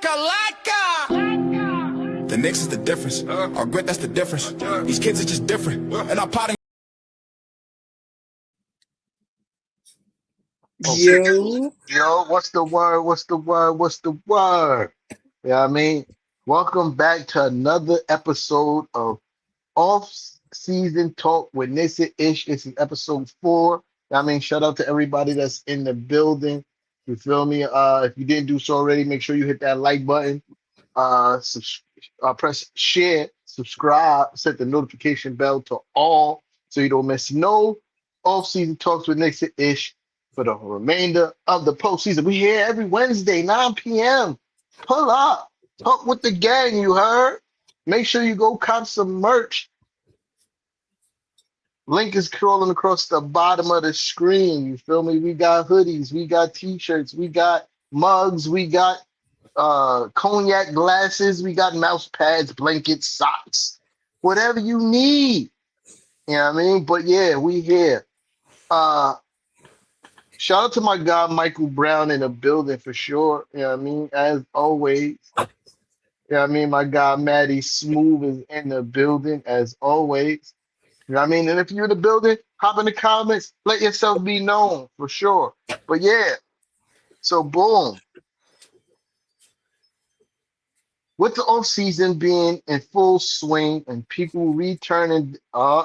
The Knicks is the difference. Our grit, that's the difference. These kids are just different. And our potting. Yo, what's the word? What's the word? What's the word? Yeah, I mean, welcome back to another episode of Off-Season Talk with Nissa Ish. This is episode 4. I mean, shout out to everybody that's in the building. You feel me? If you didn't do so already, make sure you hit that like button. Press share, subscribe, set the notification bell to all so you don't miss no off-season talks with Nissa Ish for the remainder of the postseason. We here every Wednesday, 9 p.m. Pull up, talk with the gang, you heard? Make sure you go cop some merch. Link is crawling across the bottom of the screen. You feel me? We got hoodies, we got t-shirts, we got mugs, we got cognac glasses, we got mouse pads, blankets, socks, whatever you need. You know what I mean? But yeah, we here. Shout out to my guy Michael Brown in the building for sure. You know what I mean? As always. You know what I mean? My guy Maddie Smooth is in the building as always. You know what I mean? And if you're in the building, hop in the comments, let yourself be known for sure. But yeah, so boom. With the off season being in full swing and people returning,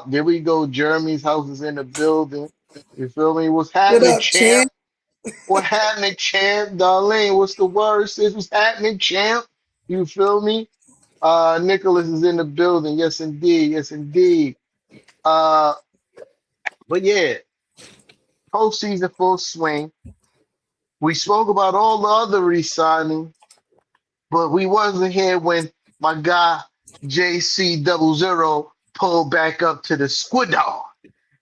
there we go. Jeremy's house is in the building. You feel me? What's What happening, up, champ? champ? What happening, champ? Darlene, what's the word, sis? What's happening, champ? You feel me? Nicholas is in the building. Yes, indeed. Yes, indeed. Uh, but yeah, postseason full swing. We spoke about all the other re-signing, but we wasn't here when my guy JC00 pulled back up to the squidar.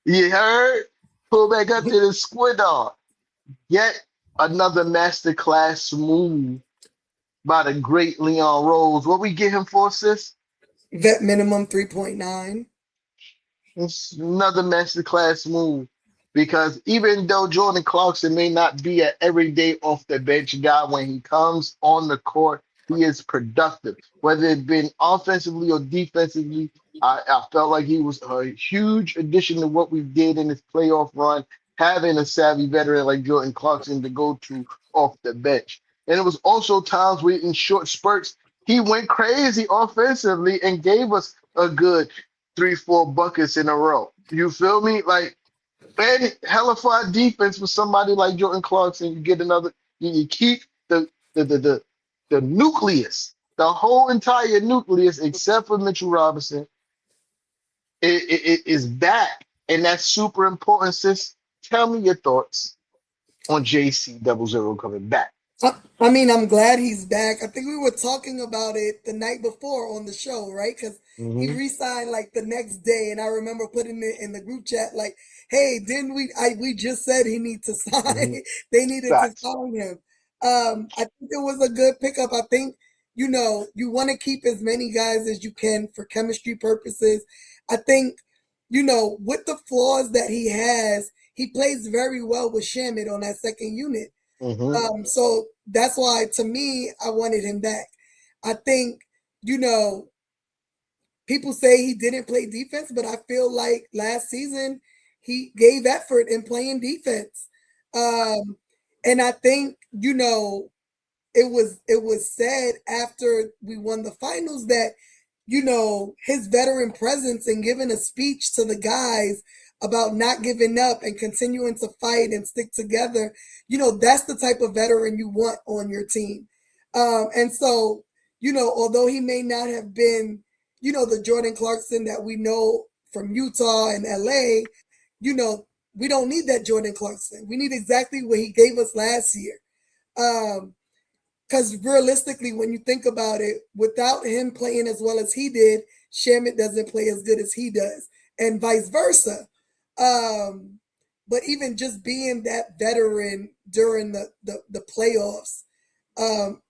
You heard? Pull back up to the squidar. Yet another masterclass move by the great Leon Rose. What we get him for, sis? Vet minimum 3.9. It's another masterclass move. Because even though Jordan Clarkson may not be an everyday off the bench guy, when he comes on the court, he is productive. Whether it's been offensively or defensively, I felt like he was a huge addition to what we did in this playoff run, having a savvy veteran like Jordan Clarkson to go to off the bench. And it was also times where in short spurts, he went crazy offensively and gave us a good 3-4 buckets in a row. You feel me? Like, man, hellified defense with somebody like Jordan Clarkson. You get another, you keep the nucleus, the whole entire nucleus, except for Mitchell Robinson, it is back. And that's super important, sis. Tell me your thoughts on JC00 coming back. I mean, I'm glad he's back. I think we were talking about it the night before on the show, right? Because he Mm-hmm. re-signed like the next day, and I remember putting it in the group chat like, "Hey, didn't we? We just said he needs to Mm-hmm. sign. They needed to Facts. sign him." I think it was a good pickup. I think you want to keep as many guys as you can for chemistry purposes. I think with the flaws that he has, he plays very well with Shamit on that second unit. Mm-hmm. So that's why, to me, I wanted him back. I think, you know, people say he didn't play defense, but I feel like last season he gave effort in playing defense. Um, and I think, it was said after we won the finals that his veteran presence and giving a speech to the guys about not giving up and continuing to fight and stick together, that's the type of veteran you want on your team. And so, although he may not have been, the Jordan Clarkson that we know from Utah and LA, we don't need that Jordan Clarkson. We need exactly what he gave us last year. Because realistically, when you think about it, without him playing as well as he did, Shamit doesn't play as good as he does, and vice versa. But even just being that veteran during the playoffs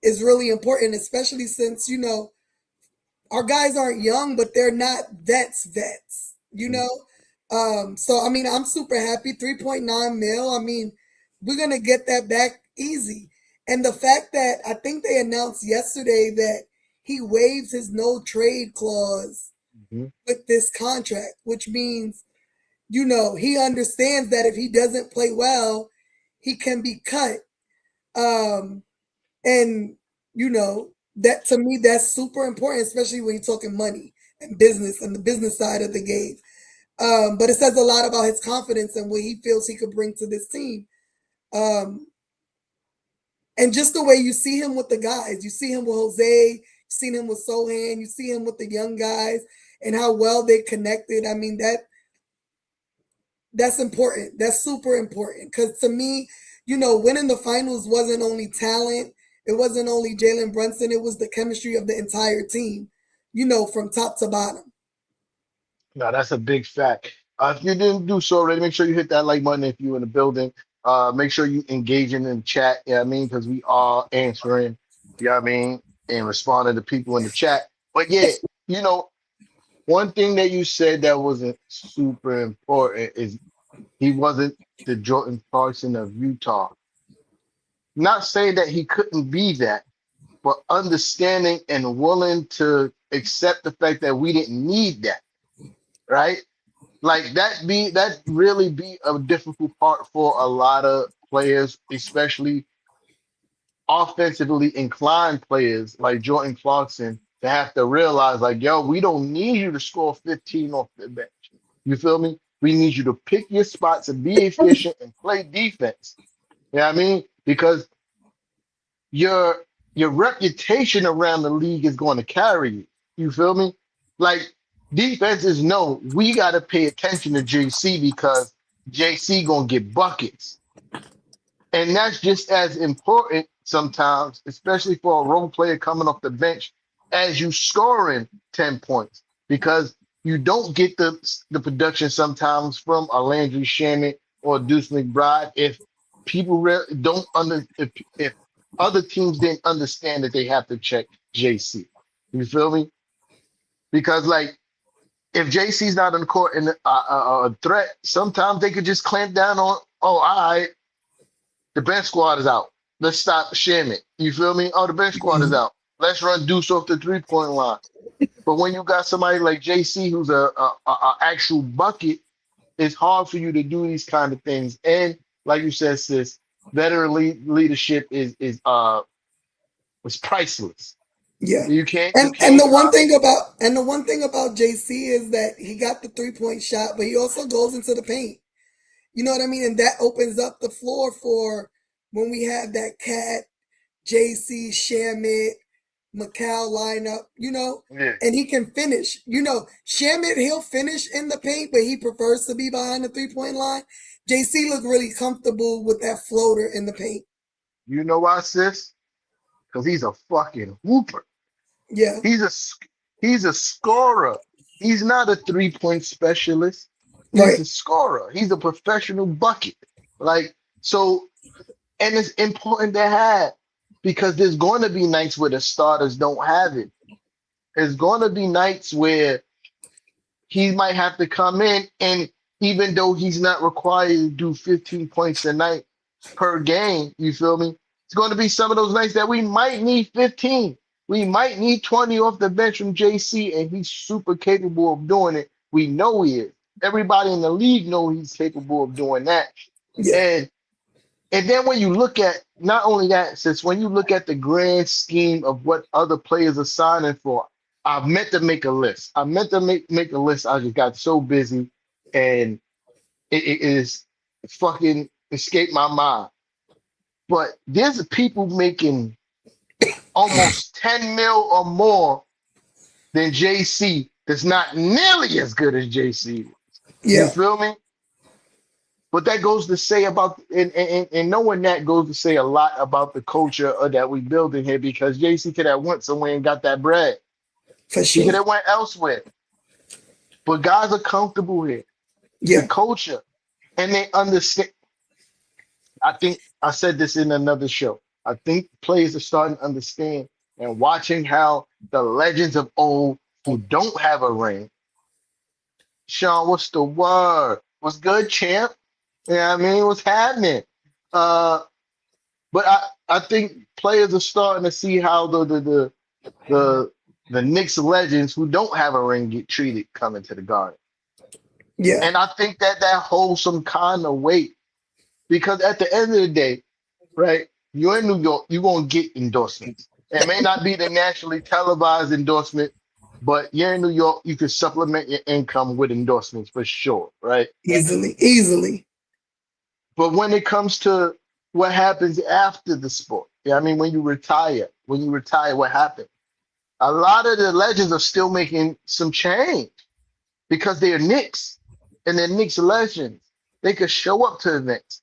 is really important, especially since, our guys aren't young, but they're not vets. So, I mean, I'm super happy. 3.9 mil. I mean, we're going to get that back easy. And the fact that I think they announced yesterday that he waives his no trade clause Mm-hmm. with this contract, which means, he understands that if he doesn't play well, he can be cut. Um, and, that to me, that's super important, especially when you're talking money and business and the business side of the game. But it says a lot about his confidence and what he feels he could bring to this team. Um, and just the way you see him with the guys, you see him with Jose, you seen him with Sohan, you see him with the young guys, and how well they connected. I mean, that's important. That's super important because to me, winning the finals wasn't only talent, it wasn't only Jalen Brunson, it was the chemistry of the entire team. From top to bottom. No, that's a big fact. If you didn't do so already, make sure you hit that like button if you're in the building. Make sure you engaging in the chat, you know what I mean? Because we are answering, you know what I mean, and responding to people in the chat. But yeah, you know, one thing that you said that wasn't super important is he wasn't the Jordan Clarkson of Utah. Not saying that he couldn't be that, but understanding and willing to accept the fact that we didn't need that, right? Like that really be a difficult part for a lot of players, especially offensively inclined players like Jordan Clarkson, to have to realize like, yo, we don't need you to score 15 off the bench. You feel me? We need you to pick your spots and be efficient and play defense. You know what I mean? Because your your reputation around the league is going to carry you. You feel me? Like defenses know we got to pay attention to JC because JC gonna get buckets, and that's just as important sometimes, especially for a role player coming off the bench, as you scoring 10 points because you don't get the production sometimes from a Landry Shamet or Deuce McBride if people don't if other teams didn't understand that they have to check JC. You feel me? Because like if JC's not on the court and a threat, sometimes they could just clamp down on, oh, all right, the bench squad is out. Let's stop Shamit. You feel me? Oh, the bench squad is out. Let's run Deuce off the 3-point line. But when you got somebody like JC who's a actual bucket, it's hard for you to do these kind of things. And like you said, sis, veteran leadership is priceless. Yeah. You can't And the one copy. thing about JC is that he got the 3-point shot, but he also goes into the paint. You know what I mean? And that opens up the floor for when we have that Cat, JC, Shamit, McCall lineup, Yeah. and he can finish. Shamit, he'll finish in the paint, but he prefers to be behind the 3-point line. JC looked really comfortable with that floater in the paint. You know why, sis? Because he's a fucking hooper. Yeah. He's a scorer. He's not a 3-point specialist. He's Right. a scorer. He's a professional bucket. Like so, and it's important to have because there's going to be nights where the starters don't have it. There's going to be nights where he might have to come in, and even though he's not required to do 15 points a night per game, you feel me? It's going to be some of those nights that we might need 15. We might need 20 off the bench from JC, and he's super capable of doing it. We know he is. Everybody in the league know he's capable of doing that. Yeah. And then when you look at not only that, since when you look at the grand scheme of what other players are signing for, I meant to make a list. I meant to make a list. I just got so busy and it is fucking escaped my mind. But there's people making almost 10 mil or more than JC that's not nearly as good as JC. You Yeah. feel me? But that goes to say about and knowing that goes to say a lot about the culture that we build in here because JC could have went somewhere and got that bread. For He could sure. have went elsewhere. But guys are comfortable here. The Yeah. culture. And they understand. I think I said this in another show. I think players are starting to understand and watching how the legends of old who don't have a ring. Sean, what's the word? What's good, champ? You know what I mean? What's happening? But I think players are starting to see how the the Knicks legends who don't have a ring get treated coming to the Garden. Yeah. And I think that holds some kind of weight because at the end of the day, right, you're in New York, you're going to get endorsements. It may not be the nationally televised endorsement, but you're in New York, you can supplement your income with endorsements for sure, right? Easily. But when it comes to what happens after the sport, yeah, I mean, when you retire, what happens? A lot of the legends are still making some change because they're Knicks and they're Knicks legends. They could show up to events.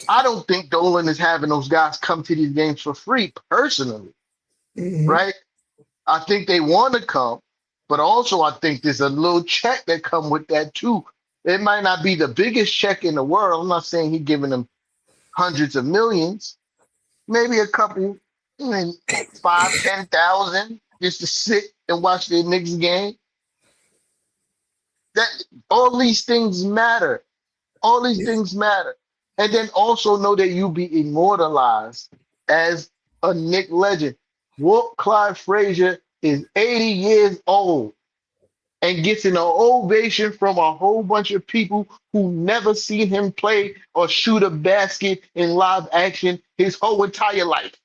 I don't think Dolan is having those guys come to these games for free, personally, Hmm. right? I think they want to come, but also I think there's a little check that come with that too. It might not be the biggest check in the world. I'm not saying he's giving them hundreds of millions, maybe a couple, I mean, 5, 10,000 just to sit and watch the Knicks game. That all these things matter. All these Yeah. things matter. And then also know that you be immortalized as a Knick legend. Walt Clyde Frazier is 80 years old and gets an ovation from a whole bunch of people who never seen him play or shoot a basket in live action his whole entire life.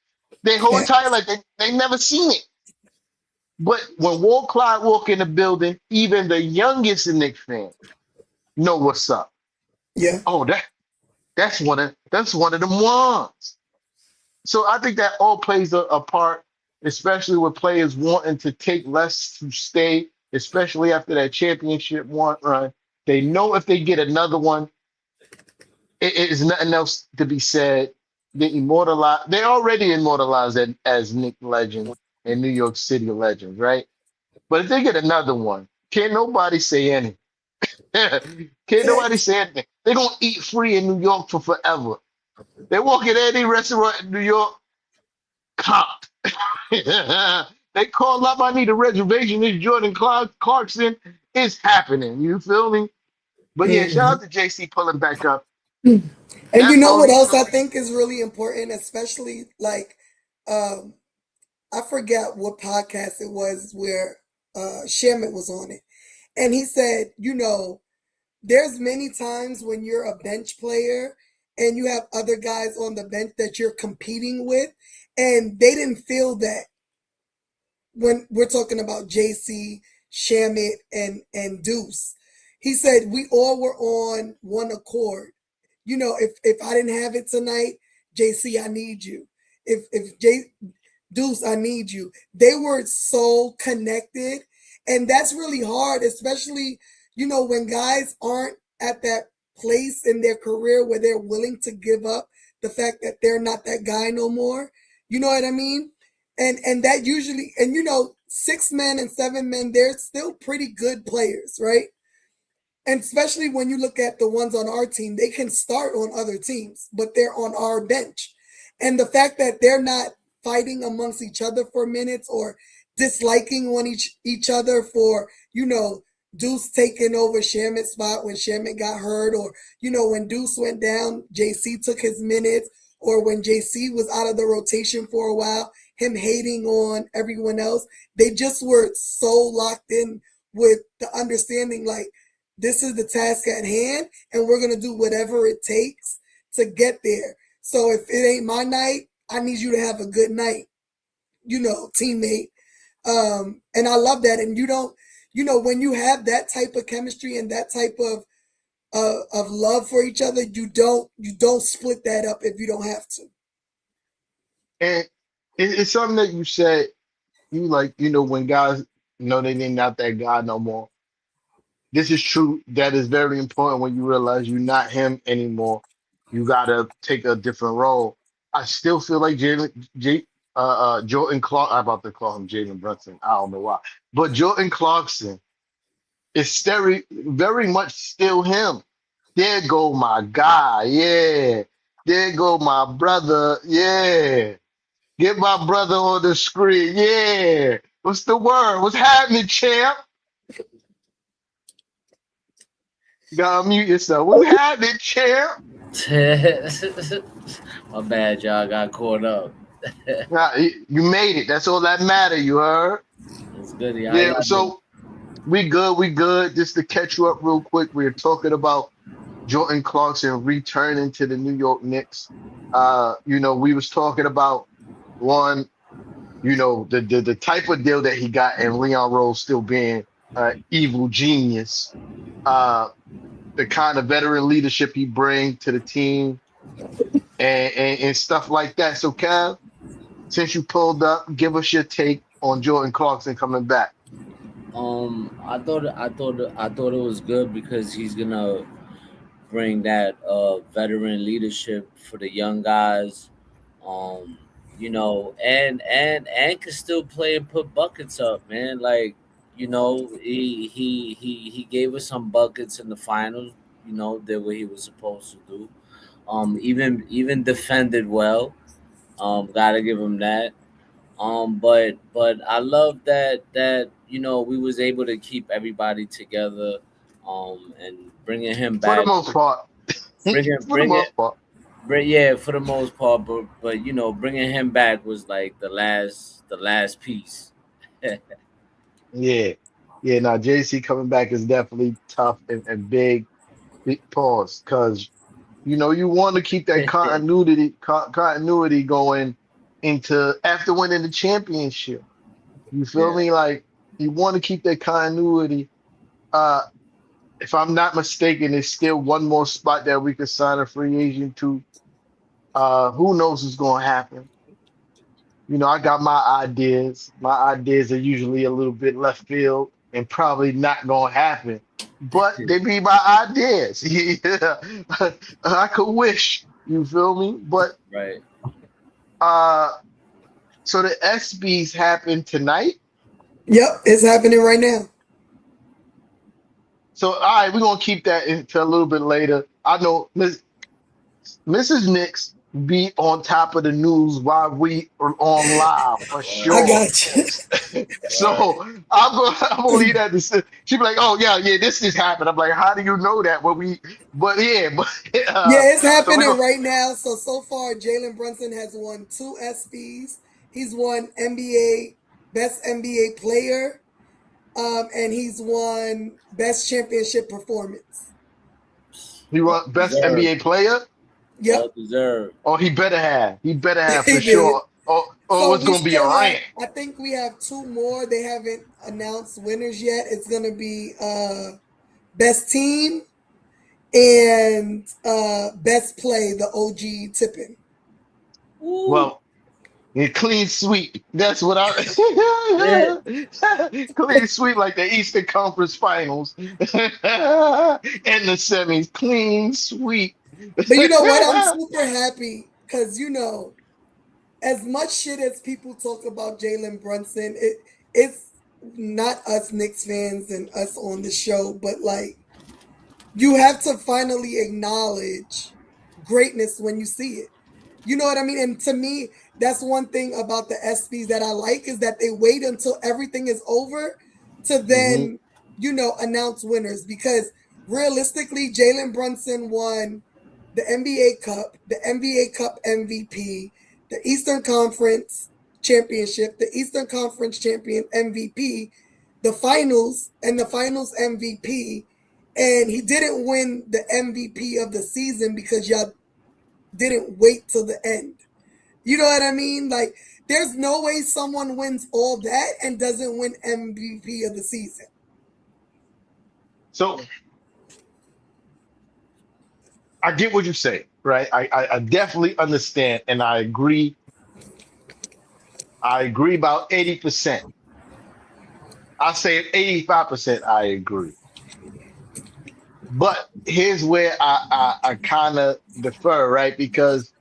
Their whole entire life, they never seen it. But when Walt Clyde walk in the building, even the youngest Knicks fan know what's up. Yeah. Oh, that's one of them ones. So I think that all plays a part, especially with players wanting to take less to stay, especially after that championship one run. They know if they get another one, it is nothing else to be said. They already immortalized as Knick legends and New York City legends, right? But if they get another one, can't nobody say anything. Can't nobody Facts. say anything. They're gonna eat free in New York for forever. They walk in any restaurant in New York, comped. They call up, I need a reservation. This Jordan Clarkson is happening. You feel me? But yeah, shout Hmm. out to JC pulling back up. And you That's know what all. else I think is really important, especially like um I forget what podcast it was where Shamit was on it. And he said, there's many times when you're a bench player and you have other guys on the bench that you're competing with, and they didn't feel that when we're talking about JC, Shamit, and Deuce. He said we all were on one accord. If I didn't have it tonight, JC, I need you. If Deuce, I need you. They were so connected. And that's really hard, especially, when guys aren't at that place in their career where they're willing to give up the fact that they're not that guy no more. You know what I mean? And that usually, and 6 men and 7 men, they're still pretty good players, right? And especially when you look at the ones on our team, they can start on other teams, but they're on our bench. And the fact that they're not fighting amongst each other for minutes or disliking one each other for, Deuce taking over Shamit's spot when Shamit got hurt, or, when Deuce went down, JC took his minutes, or when JC was out of the rotation for a while, him hating on everyone else. They just were so locked in with the understanding like, this is the task at hand, and we're going to do whatever it takes to get there. So if it ain't my night, I need you to have a good night, teammate. And I love that. And you don't, when you have that type of chemistry and that type of love for each other, you don't split that up if you don't have to. And it's something that you said. You like, when guys know they're not that guy no more. This is true. That is very important when you realize you're not him anymore. You gotta take a different role. I still feel like Jordan Clark. I'm about to call him Jalen Brunson. I don't know why, but Jordan Clarkson is very much still him. There go my guy, yeah. There go my brother, yeah. Get my brother on the screen, yeah. What's the word? What's happening, champ? You gotta mute yourself. What's happening, champ? My bad, y'all got caught up. Nah, you made it. That's all that matter. You heard? It's good. Yeah, how Yeah. y'all doing? So we good. We good. Just to catch you up real quick, we are talking about Jordan Clarkson returning to the New York Knicks. We was talking about one, the type of deal that he got, and Leon Rose still being evil genius. Uh, the kind of veteran leadership he bring to the team and stuff like that. So, Cal, since you pulled up, give us your take on Jordan Clarkson coming back. I thought it was good because he's gonna bring that veteran leadership for the young guys. Um, and can still play and put buckets up, man. Like, he gave us some buckets in the finals. Did what he was supposed to do. Even defended well. Gotta give him that. But I love that we was able to keep everybody together. And bringing him For the back, most part. bringing For the bringing most part. yeah, for the most part. But bringing him back was like the last piece. Yeah. Yeah, now JC coming back is definitely tough and big pause because you want to keep that continuity going into after winning the championship. You feel Yeah, me? Like you want to keep that continuity. Uh, if I'm not mistaken, there's still one more spot that we could sign a free agent to. Who knows what's going to happen? I got my ideas. My ideas are usually a little bit left field and probably not going to happen, but they be my ideas. Yeah. I could wish, you feel me? But right. uh, so the SBs happen tonight. Yep, it's happening right now. So all right, we're gonna keep that into a little bit later. I know Mrs. Knicks be on top of the news while we are on live for I Word, sure. got you. So word. I'm gonna leave that to she be like, oh yeah, this just happened. I'm like, how do you know that? But yeah, but Yeah, it's so we happening go. right now. So far, Jalen Brunson has won 2 ESPYs. He's won NBA Best NBA Player, and he's won Best Championship Performance. He Well want best deserved. NBA player. Well Yep, deserved. Oh, he better have. He better have for he did. sure. Oh, So it's we gonna be a still have, rant. I think we have 2 more. They haven't announced winners yet. It's gonna be Best Team and Best Play, the OG Tippin. Ooh, Well, a clean sweep. That's what yeah. I clean sweep like the Eastern Conference Finals and the semis. Clean sweep. But you know what? I'm super happy because as much shit as people talk about Jalen Brunson, it's not us Knicks fans and us on the show, but like you have to finally acknowledge greatness when you see it. You know what I mean? And to me, that's one thing about the ESPYs that I like is that they wait until everything is over to Mhm. then, announce winners. Because realistically, Jalen Brunson won the NBA Cup, the NBA Cup MVP, the Eastern Conference Championship, the Eastern Conference Champion MVP, the finals, and the finals MVP. And he didn't win the MVP of the season because y'all didn't wait till the end. You know what I mean? Like, there's no way someone wins all that and doesn't win MVP of the season. So I get what you say, right? I definitely understand and I agree. I agree about 80%. I say 85% I agree. But here's where I kind of defer, right? Because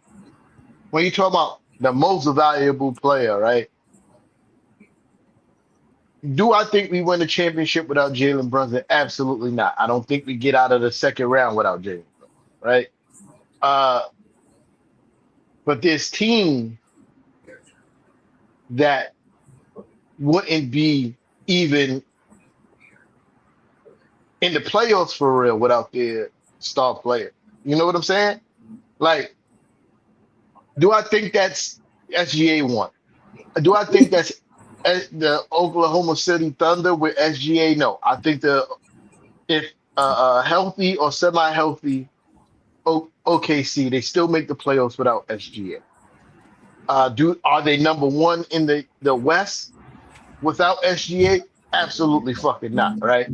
when you talk about the most valuable player, right? Do I think we win the championship without Jalen Brunson? Absolutely not. I don't think we get out of the second round without Jalen Brunson, right? Uh, but this team that wouldn't be even in the playoffs for real without their star player. You know what I'm saying? Like, do I think that's SGA won. Do I think that's the Oklahoma City Thunder with SGA? No. I think if healthy or semi-healthy OKC, they still make the playoffs without SGA. Are they number one in the West without SGA? Absolutely fucking not, right?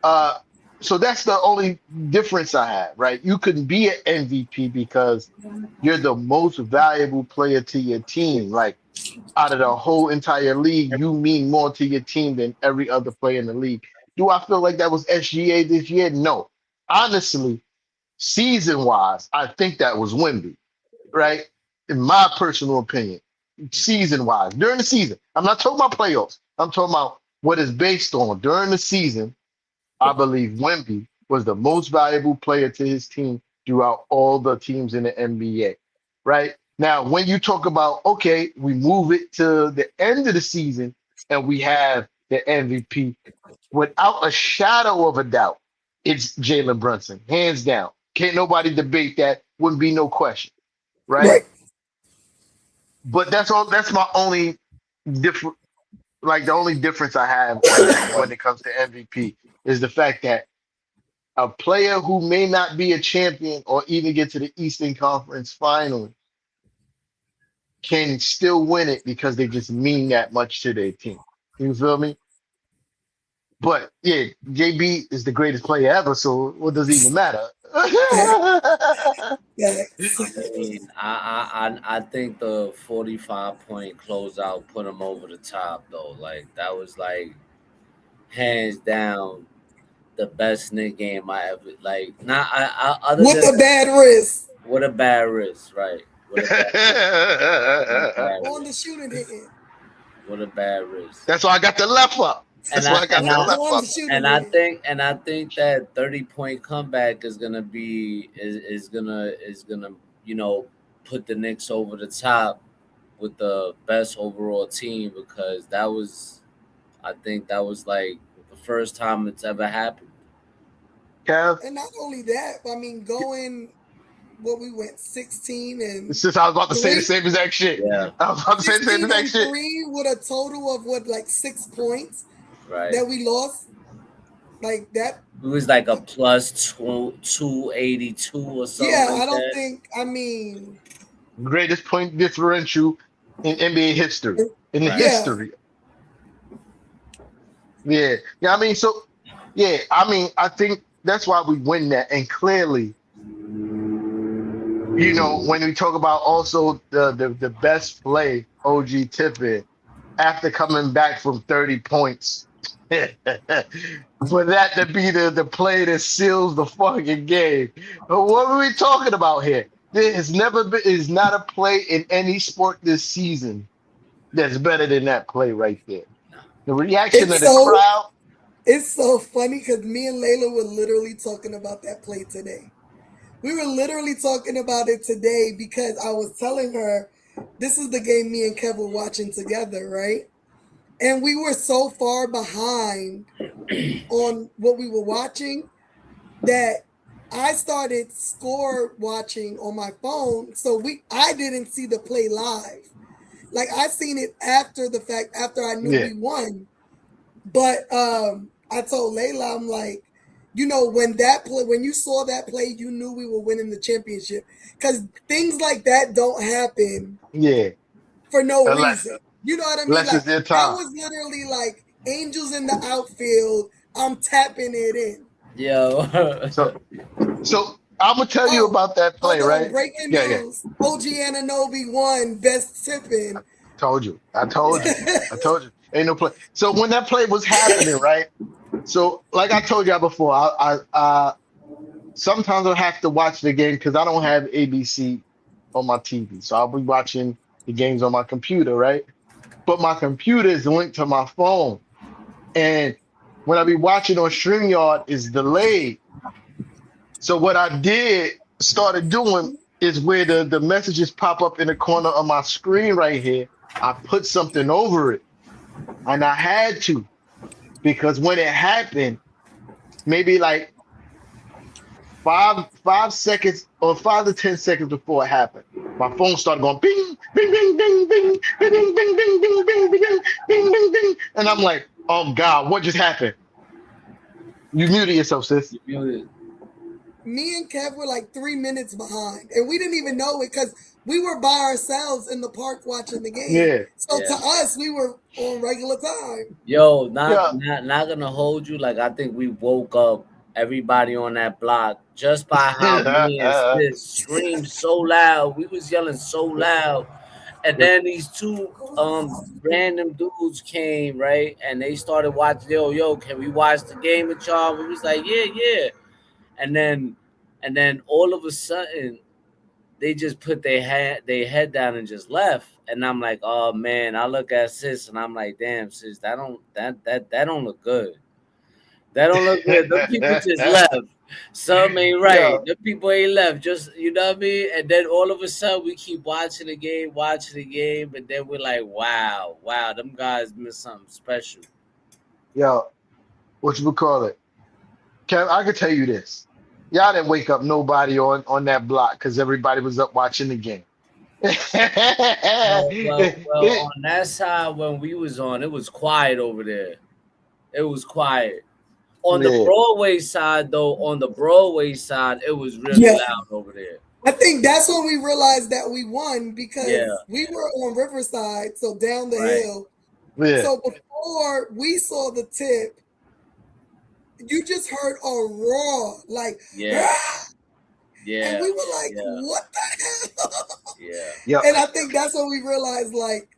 Uh, so that's the only difference I have, right? You can be an MVP because you're the most valuable player to your team. Like out of the whole entire league, you mean more to your team than every other player in the league. Do I feel like that was SGA this year? No. Honestly, season-wise, I think that was Wemby, right? In my personal opinion, season-wise, during the season. I'm not talking about playoffs. I'm talking about what is based on during the season. I believe Wemby was the most valuable player to his team throughout all the teams in the NBA, right? Now, when you talk about, okay, we move it to the end of the season and we have the MVP, without a shadow of a doubt, it's Jalen Brunson, hands down. Can't nobody debate that. Wouldn't be no question, right? Right. But that's all. That's my only different. Like the only difference I have on that when it comes to MVP is the fact that a player who may not be a champion or even get to the Eastern Conference Final can still win it because they just mean that much to their team. You feel me? But yeah, JB is the greatest player ever, so what does it even matter? Yes. I mean, I think the 45-point closeout put him over the top though. Like that was like hands down the best Knick game I ever like. Not I other With than a bad wrist what a bad wrist, right? What a bad on the wrist. shooting hand. What a bad wrist. That's why I got the left up. And That's why I I got and the I left On up. the shooting and I hand. think that 30-point comeback is gonna put the Knicks over the top with the best overall team because I think that was like the first time it's ever happened. Kev, And not only that, I mean, going what we went 16 and since I was about to say the 3, same exact shit. Yeah, I was about to say the same 16 exact and shit. 3 with a total of what, like 6 points right. that we lost. Like that. It was like a plus 282 or something Yeah, I like don't that. think, I mean, Greatest point differential in NBA history. In the Right. yeah. history. Yeah. Yeah, I mean, so yeah, I mean, I think that's why we win that. And clearly, when we talk about also the best play, OG Tippett, after coming back from 30 points. For that to be the play that seals the fucking game. But what are we talking about here? There has never been is not a play in any sport this season that's better than that play right there. The reaction of It's the so crowd. it's so funny because me and Layla were literally talking about that play today. We were literally talking about it today because I was telling her this is the game me and Kev were watching together, right? And we were so far behind on what we were watching that I started score watching on my phone. So I didn't see the play live. Like I seen it after the fact, after I knew Yeah, we won. But I told Layla, I'm like, when you saw that play, you knew we were winning the championship. Because things like that don't happen yeah. for no Unless reason. You know what I mean? unless Like it's their that time. was literally like angels in the outfield. I'm tapping it in. Yo. So so I'm gonna tell you Oh, about that play, hold on. right? Breaking Yeah, yeah. news. OG Ananobi won best tipping. Told you. I told you. I told you. Ain't no play. So when that play was happening, right? So like I told y'all before, I sometimes I'll have to watch the game because I don't have ABC on my TV. So I'll be watching the games on my computer, right? But my computer is linked to my phone. And when I be watching on StreamYard, it's delayed. So what I started doing is where the messages pop up in the corner of my screen right here. I put something over it. And I had to because when it happened, maybe like 5 seconds or 5 to 10 seconds before it happened, my phone started going bing, bing, bing, bing, bing, bing, bing, bing, bing, bing, bing, bing, bing, bing, bing, and I'm like, oh God, what just happened? You muted yourself, sis. You muted. Me and Kev were like 3 minutes behind, and we didn't even know it because we were by ourselves in the park watching the game. Yeah, So to Yeah. us, we were on regular time. Yo, yeah. not gonna hold you. Like I think we woke up everybody on that block just by how me and Sis screamed so loud. We was yelling so loud. And then these two random dudes came, right? And they started watching, yo, can we watch the game with y'all? We was like, yeah. And then all of a sudden they just put their head down and just left. And I'm like, oh man, I look at Sis and I'm like, damn, Sis, that don't look good. That don't look good. Them people just left. Some ain't right. Yeah. The people ain't left. Just you know what I mean? And then all of a sudden we keep watching the game, and then we're like, wow, them guys missed something special. Yo, what you would call it? Kev, I can tell you this. Y'all didn't wake up nobody on that block because everybody was up watching the game. Well, on that side when we was on, it was quiet over there. It was quiet. On the Yeah. Broadway side, though, it was really Yeah. loud over there. I think that's when we realized that we won because Yeah. we were on Riverside, so down the Right. hill. Yeah. So before we saw the tip, you just heard a roar, like, Yeah. "Ah!" Yeah. And we were like, Yeah. what the hell? Yeah. Yep. And I think that's when we realized, like,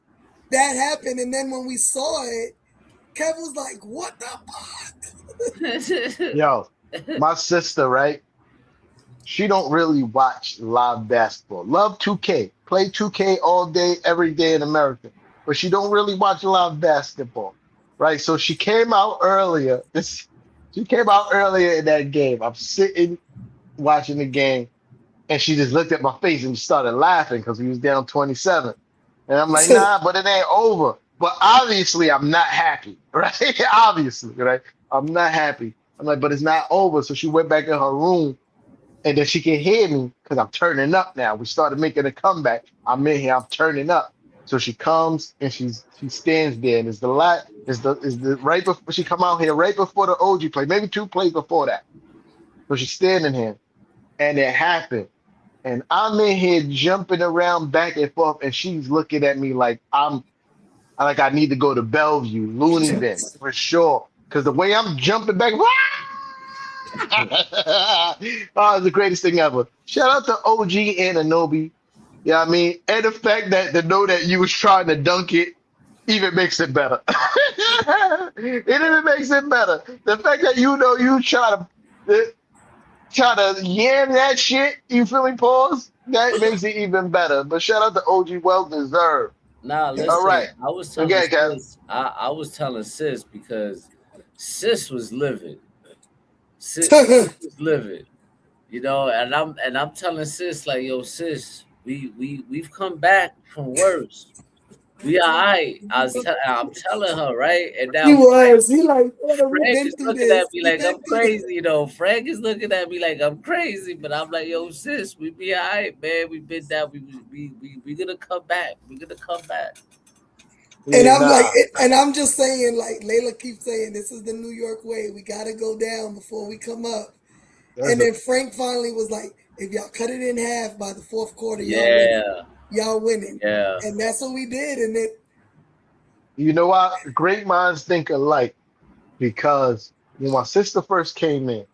that happened. And then when we saw it, Kevin was like, what the fuck? Yo, my sister, right? She don't really watch live basketball. Love 2K. Play 2K all day, every day in America. But she don't really watch live basketball. Right? So she came out earlier. She came out earlier in that game. I'm sitting watching the game, and she just looked at my face and started laughing because we was down 27. And I'm like, nah, but it ain't over. But obviously, I'm not happy, right? Obviously, right? I'm not happy. I'm like, but it's not over. So she went back in her room, and then she can hear me because I'm turning up now. We started making a comeback. I'm in here. I'm turning up. So she comes and she stands there, and it's the right before she come out here, right before the OG play, maybe 2 plays before that. So she's standing here, and it happened. And I'm in here jumping around back and forth, and she's looking at me like I need to go to Bellevue, Looney Bin, for sure. Because the way I'm jumping back, oh, it's the greatest thing ever. Shout out to OG and Anobi. Yeah, I mean, and the fact that to know that you was trying to dunk it even makes it better. It even makes it better. The fact that you know you try to yam that shit, you feel me, pause? That makes it even better. But shout out to OG, well deserved. Nah, listen. All right. I was telling Okay, Kev. Sis. I was telling Sis because Sis was livid. Sis was livid. You know, and I'm telling Sis like, yo, Sis, we've come back from worse. We all right. I'm telling her, right? And now He was. He like, we've Frank been is through looking this. at me like I'm crazy, you know. Frank is looking at me like I'm crazy, but I'm like, yo, Sis, we be all right, man. We been down. We gonna come back. We're gonna come back. And Yeah, I'm nah. like, and I'm just saying, like Layla keeps saying, this is the New York way. We gotta go down before we come up. And then Frank finally was like, if y'all cut it in half by the fourth quarter, y'all winning. Y'all winning. Yeah. And that's what we did. And it, You know what? Great minds think alike. Because when my sister first came in,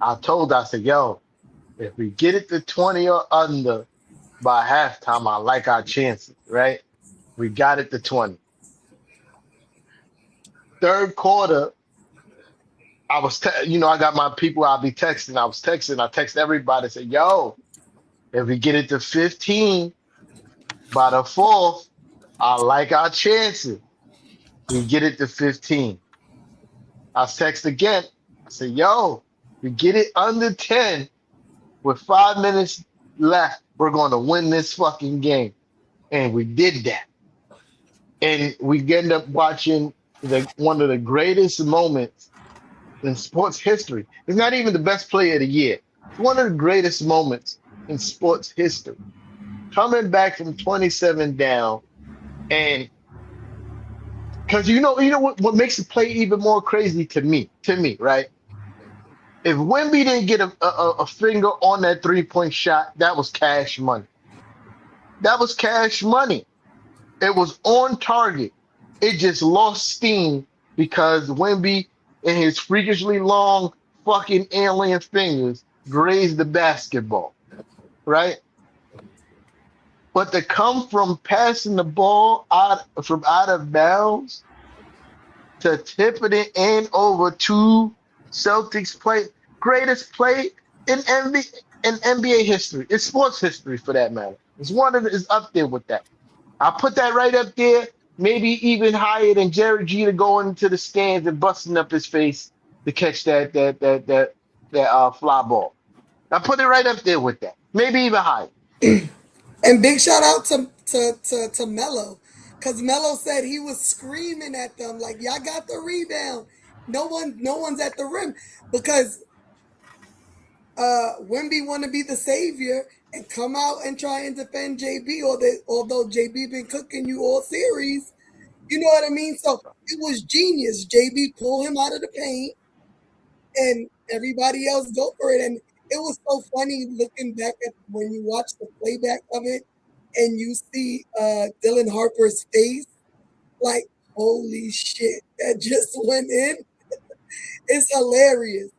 I said, yo, if we get it to 20 or under by halftime, I like our chances, right? We got it to 20. Third quarter, I got my people I'll be texting. I text everybody, said, yo, if we get it to 15 by the fourth, I like our chances. We get it to 15. I text again. I said, yo, we get it under 10 with 5 minutes left. We're going to win this fucking game. And we did that. And we end up watching one of the greatest moments in sports history. It's not even the best player of the year. It's one of the greatest moments in sports history. Coming back from 27 down, and because you know what makes the play even more crazy to me, right? If Wemby didn't get a finger on that 3-point shot, that was cash money. That was cash money. It was on target. It just lost steam because Wemby and his freakishly long fucking alien fingers grazed the basketball, right? But to come from passing the ball out of bounds to tipping it in over two Celtics greatest play in NBA history. It's sports history for that matter. It's up there with that. I put that right up there, maybe even higher than Jerry Jeter going into the stands and busting up his face to catch that fly ball. I put it right up there with that. Maybe even higher. And big shout out to Melo, because Melo said he was screaming at them like, "Y'all got the rebound. No one's at the rim," because Wemby want to be the savior and come out and try and defend JB, although JB been cooking you all series. You know what I mean? So it was genius. JB pull him out of the paint, and everybody else go for it. And it was so funny looking back at when you watch the playback of it, and you see Dylan Harper's face, like, holy shit, that just went in. It's hilarious.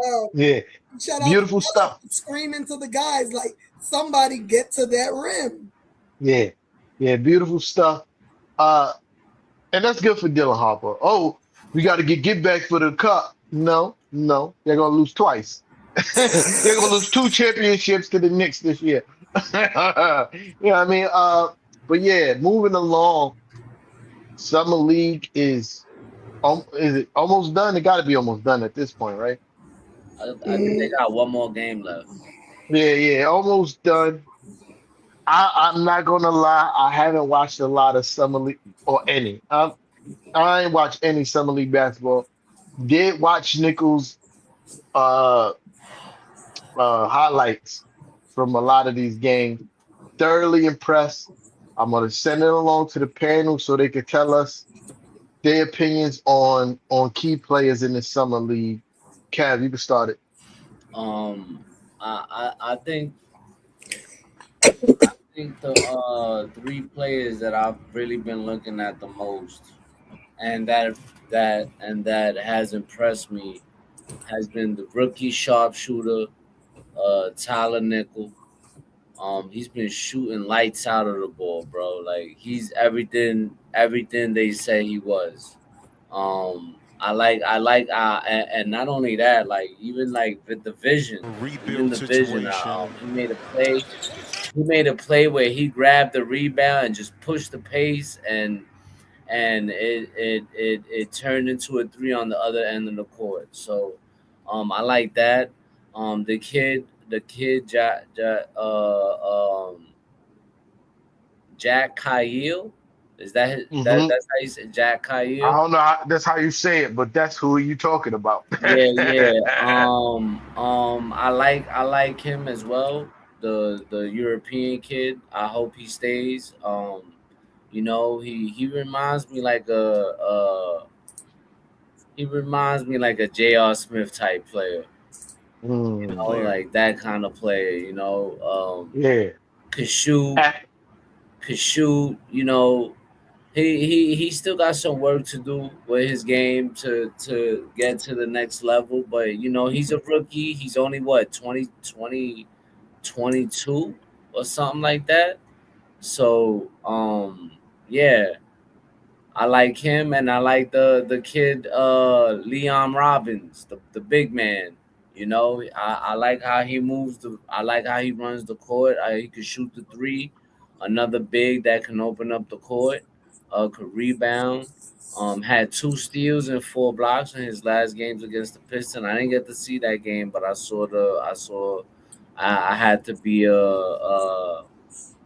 Um, Yeah. Shout out to Beautiful Melo stuff. screaming to the guys like, somebody get to that rim. Yeah. Yeah, beautiful stuff. Uh and that's good for Dylan Harper. Oh, we got to get back for the cup. No, no, they're gonna lose twice. They're gonna lose two championships to the Knicks this year. You know what I mean? But yeah, moving along, summer league is it almost done? It got to be almost done at this point, right? I think they got one more game left. Yeah, yeah, almost done. I'm not gonna lie, I haven't watched a lot of summer league or any. I ain't watched any summer league basketball. Did watch Nichols uh highlights from a lot of these games. Thoroughly impressed. I'm gonna send it along to the panel so they could tell us their opinions on key players in the summer league. Cav, you can start it. Um, I think the three players that I've really been looking at the most, and that has impressed me, has been the rookie sharpshooter, Tyler Nickel. He's been shooting lights out of the ball, bro. Like he's everything they say he was. And not only that, like even like even Rebuild the vision. situation. He made a play where he grabbed the rebound and just pushed the pace, and it turned into a three on the other end of the court. So, I like that. The kid, Jack Kayil. Is that Hmm. that's how you say Jack I Kayil? don't know that's how you say it, but that's who you talking about. Yeah, yeah. I like him as well. The European kid. I hope he stays. He reminds me like a J.R. Smith type player. Mm, Like that kind of player. yeah. Could shoot, Ah, could shoot. He still got some work to do with his game to get to the next level. But he's a rookie. He's only what 22 or something like that. So yeah, I like him, and I like the kid Leon Robbins, the big man. I like how he moves. I like how he runs the court. He could shoot the three. Another big that can open up the court. Could rebound. Had 2 steals and 4 blocks in his last games against the Pistons. I didn't get to see that game, but I saw. I had to be a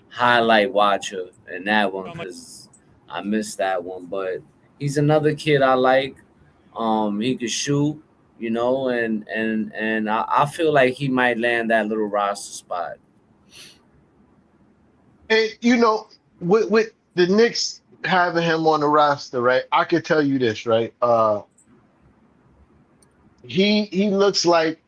highlight watcher in that one because I missed that one. But he's another kid I like. He could shoot. you know, and I feel like he might land that little roster spot. And with the Knicks having him on the roster, right? I could tell you this, right? He looks like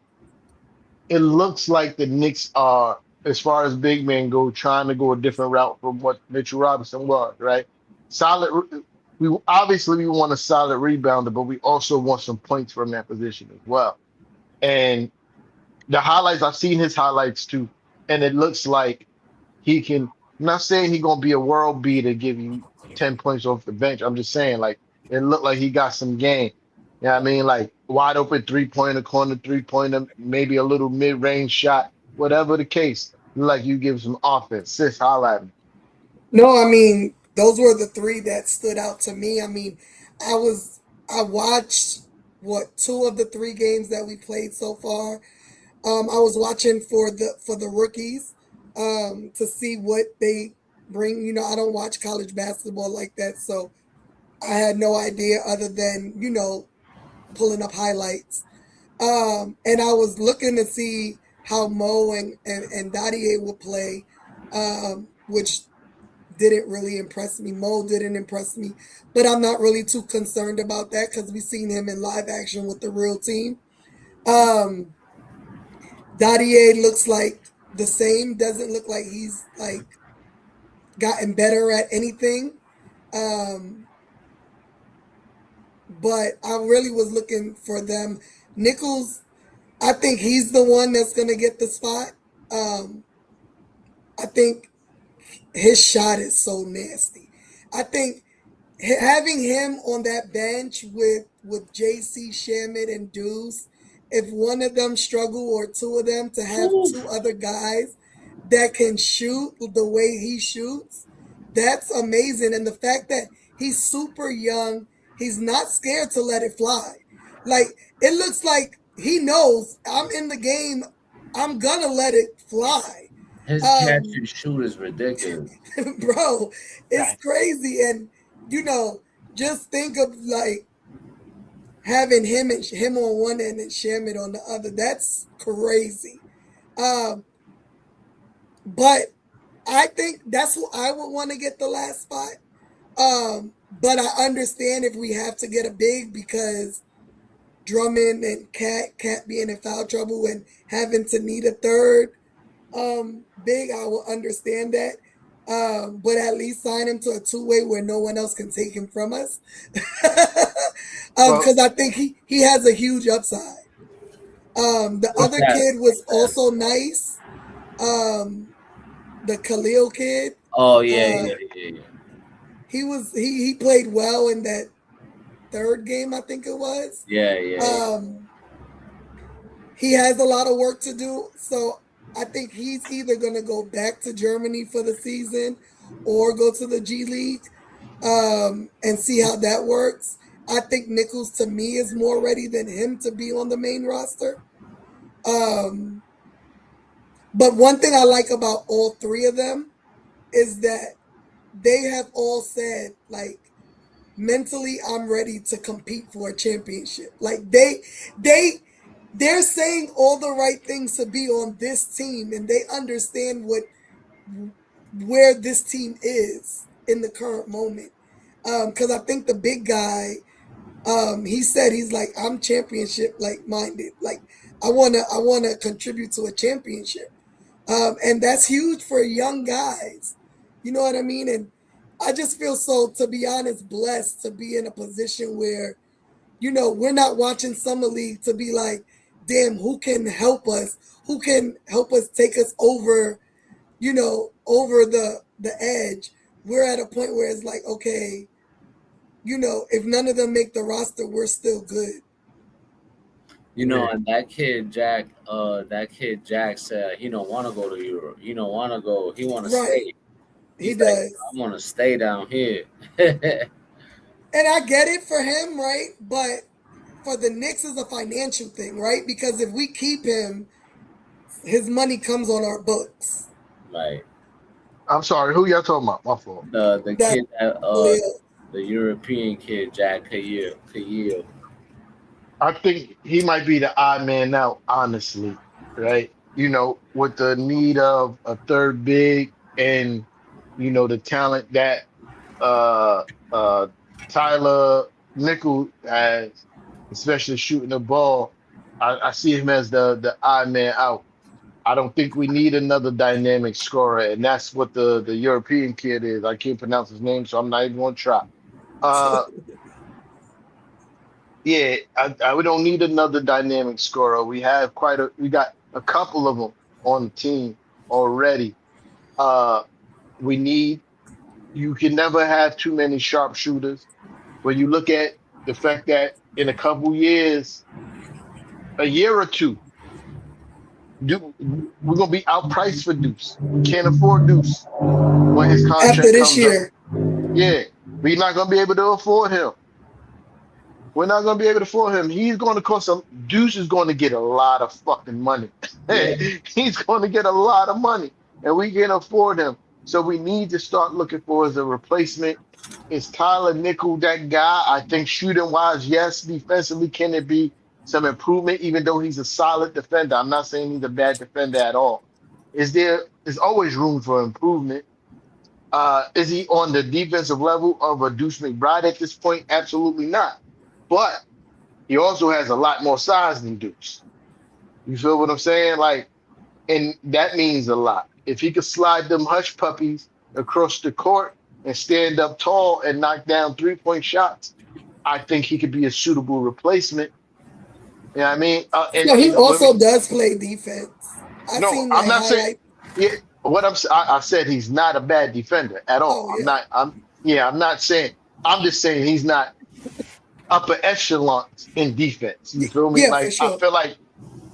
it looks like the Knicks are, as far as big men go, trying to go a different route from what Mitchell Robinson was, right? Solid. We obviously we want a solid rebounder, but we also want some points from that position as well. And the highlights, I've seen his highlights too, and it looks like he can. I'm not saying he's gonna be a world beater, give you 10 points off the bench. I'm just saying, like, it looked like he got some game. You know what I mean? Like wide open 3-pointer, corner 3-pointer, maybe a little mid-range shot, whatever the case. Like you give some offense. Sis, holla at me. No, I mean, those were the three that stood out to me. I mean, I watched what two of the three games that we played so far. I was watching for the rookies to see what they bring. You know, I don't watch college basketball like that, so I had no idea other than pulling up highlights. And I was looking to see how Mo and Dadier would play, which didn't really impress me. Mo didn't impress me, but I'm not really too concerned about that because we've seen him in live action with the real team. Um, Dadier looks like the same. Doesn't look like he's like gotten better at anything. Um, but I really was looking for them. Nichols, I think he's the one that's gonna get the spot. Um, I think his shot is so nasty. I think having him on that bench with JC Shamit and Deuce, if one of them struggle or two of them to have two other guys that can shoot the way he shoots, that's amazing. And the fact that he's super young, he's not scared to let it fly. Like it looks like he knows I'm in the game, I'm gonna let it fly. His catch Um, and shoot is ridiculous. bro, it's Right. crazy. And just think of like having him on one end and Shamit on the other. That's crazy. Um, but I think that's who I would want to get the last spot. But I understand if we have to get a big because Drummond and Cat being in foul trouble and having to need a third big, I will understand that. But at least sign him to a two-way where no one else can take him from us. Well, Because I think he has a huge upside. The What's other that? kid was also nice. The Khalil kid. Oh yeah, Uh, yeah, yeah, yeah. he played well in that third game, I think it was. Yeah, yeah, yeah. Um, he has a lot of work to do, so I think he's either going to go back to Germany for the season or go to the G League and see how that works. I think Nichols to me is more ready than him to be on the main roster. Um, but one thing I like about all three of them is that they have all said like mentally I'm ready to compete for a championship. Like they're saying all the right things to be on this team and they understand where this team is in the current moment. Because I think the big guy, he said he's like I'm championship like minded. Like I wanna contribute to a championship, and that's huge for young guys. You know what I mean? And I just feel so, to be honest, blessed to be in a position where we're not watching summer league to be like, damn, who can help us? Who can help us take us over? Over the edge. We're at a point where it's like, okay, if none of them make the roster, we're still good. You know, yeah. and that kid Jack said he don't want to go to Europe. He don't want to go. He want to Right. stay. He He's like, does. I want to stay down here. And I get it for him, right? But for the Knicks is a financial thing, right? Because if we keep him, his money comes on our books. Like I'm sorry. Who y'all talking about? My fault. the That kid that Khalil. the European kid Jack Kayil. I think he might be the odd man out, honestly, right? With the need of a third big and the talent that uh uh Tyler Nickel has, especially shooting the ball. I see him as the odd man out. I don't think we need another dynamic scorer, and that's what the European kid is. I can't pronounce his name, so I'm not even gonna try. Uh yeah, we don't need another dynamic scorer. We got a couple of them on the team already. Uh we need You can never have too many sharpshooters. When you look at the fact that in a couple years, a year or two, we're gonna be outpriced for Deuce. We can't afford Deuce when his After contract this comes up. year. Yeah, we're not gonna be able to afford him. We're not gonna be able to afford him. He's going to cost some. Deuce is going to get a lot of fucking money. Yeah. He's going to get a lot of money, and we can afford him. So we need to start looking for as a replacement. Is Tyler Nickel that guy? I think shooting wise, yes. Defensively, can it be some improvement? Even though he's a solid defender, I'm not saying he's a bad defender at all. Is always room for improvement. Is he on the defensive level of a Deuce McBride at this point? Absolutely not. But he also has a lot more size than Deuce. You feel what I'm saying? Like, and that means a lot. If he could slide them hush puppies across the court and stand up tall and knock down 3-point shots, I think he could be a suitable replacement. You know what I mean? So he also does play defense. I've No, seen I'm like not saying. highlight. Yeah, I said he's not a bad defender at all. Oh yeah. I'm not saying. I'm just saying he's not upper echelons in defense. You feel me? Yeah, for Like I sure. feel like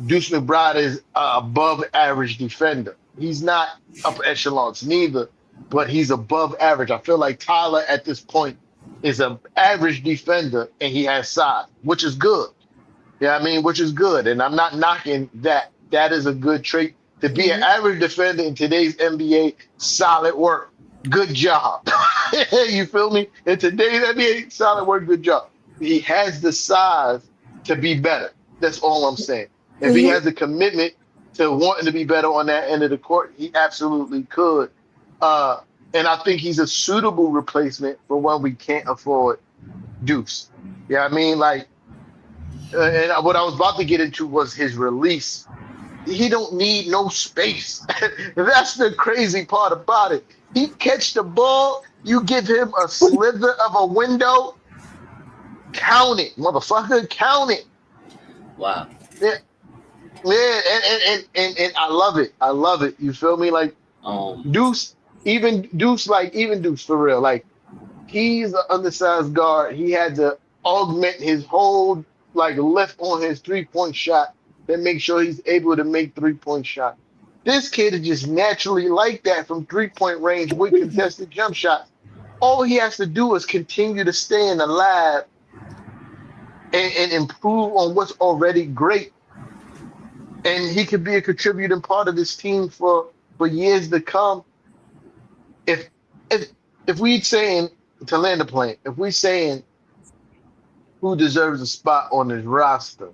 Deuce McBride is above average defender. He's not upper echelons neither, but he's above average. I feel like Tyler at this point is an average defender and he has size, which is good. Yeah, I mean, which is good. And I'm not knocking that. That is a good trait. To be an Hmm. average defender in today's NBA, solid work. Good job. You feel me? In today's NBA, solid work, good job. He has the size to be better. That's all I'm saying. If he Hmm. has the commitment to wanting to be better on that end of the court, he absolutely could. Uh, and I think he's a suitable replacement for when we can't afford Deuce. Yeah, I mean, like, and what I was about to get into was his release. He don't need no space. That's the crazy part about it. He catch the ball, you give him a slither of a window, count it, motherfucker, count it. Wow. Yeah, yeah, and I love it. I love it. You feel me? Like Um. Even Deuce for real. Like he's an undersized guard. He had to augment his whole like lift on his 3-point shot that make sure he's able to make 3-point shot. This kid is just naturally like that from 3-point range with contested jump shots. All he has to do is continue to stay in the lab and improve on what's already great. And he could be a contributing part of this team for years to come. If if if we saying to land the plane, if we saying who deserves a spot on this roster,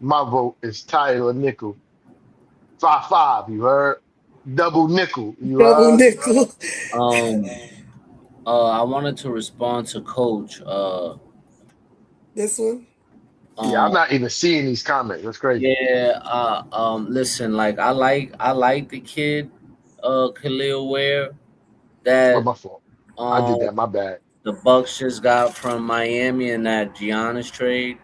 my vote is Tyler Nickel. 5-5, you heard? Double nickel, you Double heard? nickel. Um. I wanted to respond to Coach. This one. Yeah, I'm Um. not even seeing these comments. That's crazy. Yeah. Listen. Like I like the kid. Khalil Ware. Oh, That my fault. I did um that. My bad. the Bucks just got from Miami in that Giannis trade.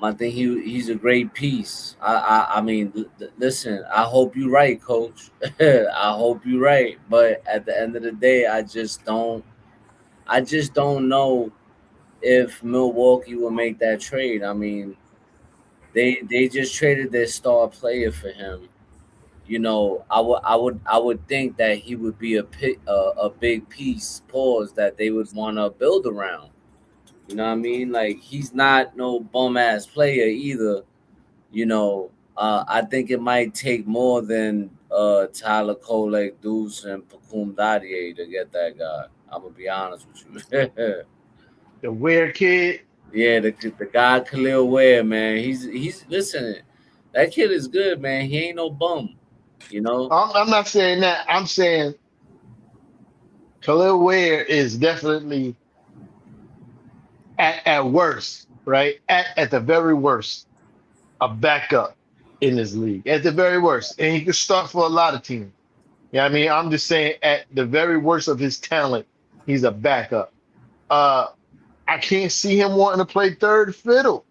I think he's a great piece. I mean, listen. I hope you're right, Coach. I hope you're right. But at the end of the day, I just don't know if Milwaukee will make that trade. I mean, they just traded their star player for him. I would think that he would be a big piece. Pause that they would want to build around. You know what I mean? Like he's not no bum ass player either. I think it might take more than Tyler Kolek, Deuce, and Pacum Dadier to get that guy. I'm gonna be honest with you. The weird kid. Yeah, the guy Khalil Ware, man. He's listen. That kid is good, man. He ain't no bum. You know. I'm not saying that. I'm saying Khalil Ware is definitely at worst, right? At the very worst, a backup in this league. At the very worst. And he could start for a lot of teams. Yeah, I mean, I'm just saying at the very worst of his talent, he's a backup. Uh, I can't see him wanting to play third fiddle.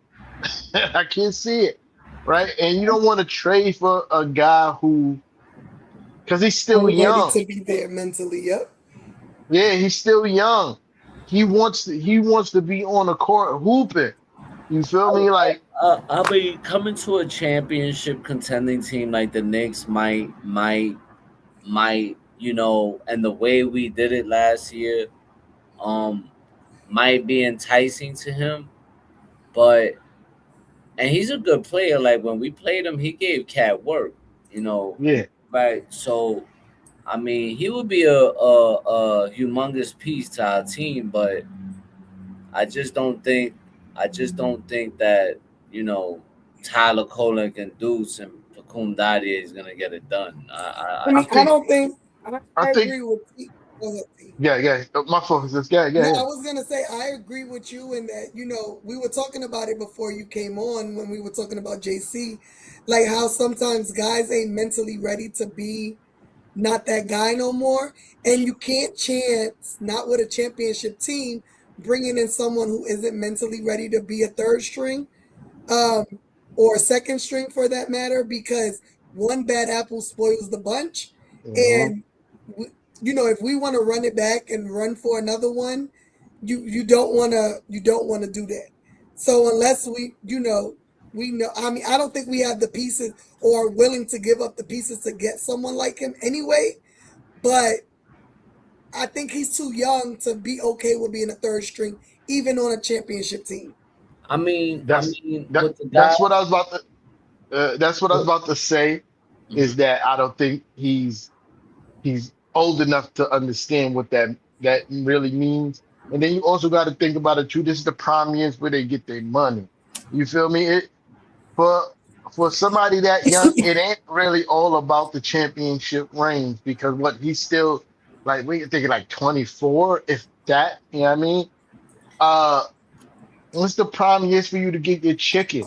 I can't see it, right? And you don't want to trade for a guy who, because he's still I'm ready young. to be there mentally. Yep. Yeah, he's still young. He wants to be on the court hooping. You feel me? Like, I mean, coming to a championship contending team like the Knicks might, and the way we did it last year, um, might be enticing to him. But and he's a good player. Like when we played him, he gave Cat work. You know, yeah, right? So I mean, he would be a humongous piece to our team, but I just don't think I just don't think that you know Tyler Kolek and Deuce and Facundo Dadi is gonna get it done. I I mean, I think don't think I I think agree with T. Go ahead, T. yeah. My focus is yeah, No, yeah. I was gonna say I agree with you in that we were talking about it before you came on when we were talking about JC, like how sometimes guys ain't mentally ready to be not that guy no more, and you can't chance not with a championship team bringing in someone who isn't mentally ready to be a third string, um, or a second string for that matter, because one bad apple spoils the bunch. Mhm. And we, if we want to run it back and run for another one, you don't want to do that. So unless we know, I mean, I don't think we have the pieces or are willing to give up the pieces to get someone like him anyway. But I think he's too young to be okay with being a third string, even on a championship team. I That's mean, that. with the guy. That's what I was about to. That's what I was about to say. Mhm. Is that I don't think he's old enough to understand what that really means. And then you also got to think about it too. This is the prime years where they get their money. You feel me? For for somebody that young, it ain't really all about the championship rings because what he's still like we thinking like 24, if that, you know what I mean? Uh what's the prime years for you to get your chicken?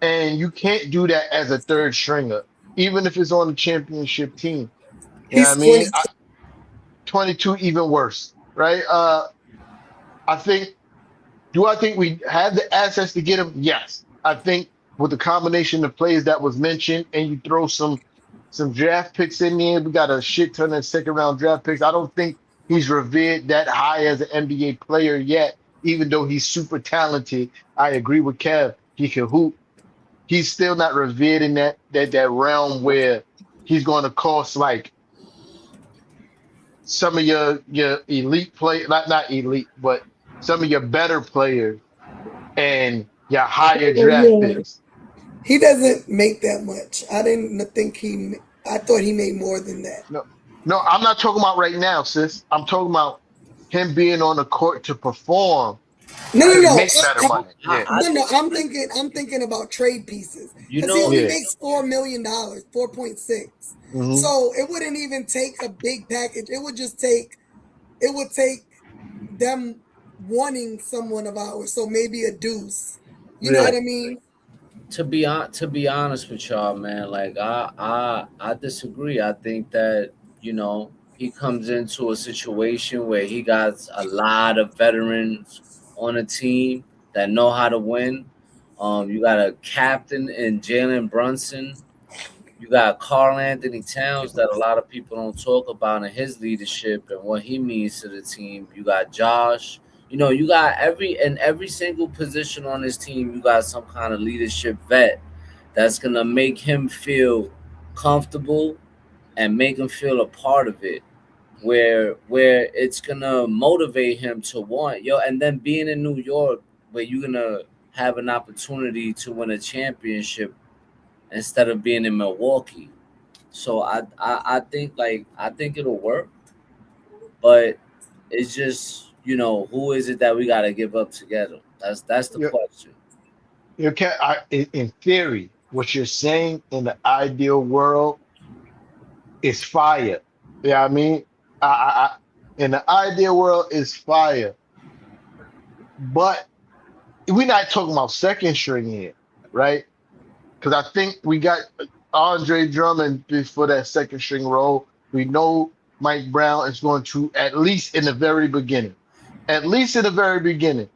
And you can't do that as a third stringer, even if it's on the championship team. You know what I He's mean? 22. 22 even worse, right? I think do I think we have the assets to get him? Yes. I think with the combination of players that was mentioned and you throw some draft picks in there, we got a shit ton of second round draft picks. I don't think he's revered that high as an NBA player yet, even though he's super talented. I agree with Kev. He can hoop. He's still not revered in that realm where he's going to cost like some of your elite play, not elite, but some of your better players and your higher Oh, draft yeah. picks. He doesn't make that much. I didn't think he. I thought he made more than that. No, no, I'm not talking about right now, sis. I'm talking about him being on the court to perform No, no, to no. make better money. Yeah, I No, no. think I'm thinking. I'm thinking about trade pieces you because he know. only yeah. makes $4 million, 4.6. Hmm. So it wouldn't even take a big package. It would just take. It would take them wanting someone of ours. So maybe a deuce. You know what Yeah. I mean? To be honest with y'all, man, like I disagree. I think that you know he comes into a situation where he got a lot of veterans on a team that know how to win. You got a captain in Jalen Brunson. You got Carl Anthony Towns that a lot of people don't talk about in his leadership and what he means to the team. You got Josh. You know, you got every single position on this team, you got some kind of leadership vet that's gonna make him feel comfortable and make him feel a part of it. Where it's gonna motivate him to want and then being in New York where you're gonna have an opportunity to win a championship instead of being in Milwaukee. So I think I think it'll work, but it's just who is it that we got to give up together? That's the You question. you can in theory, what you're saying in the ideal world is fire. Yeah, I mean, in the ideal world is fire, but we're not talking about second string here, right? Because I think we got Andre Drummond for that second string role. We know Mike Brown is going to, at least in the very beginning, at least in the very beginning,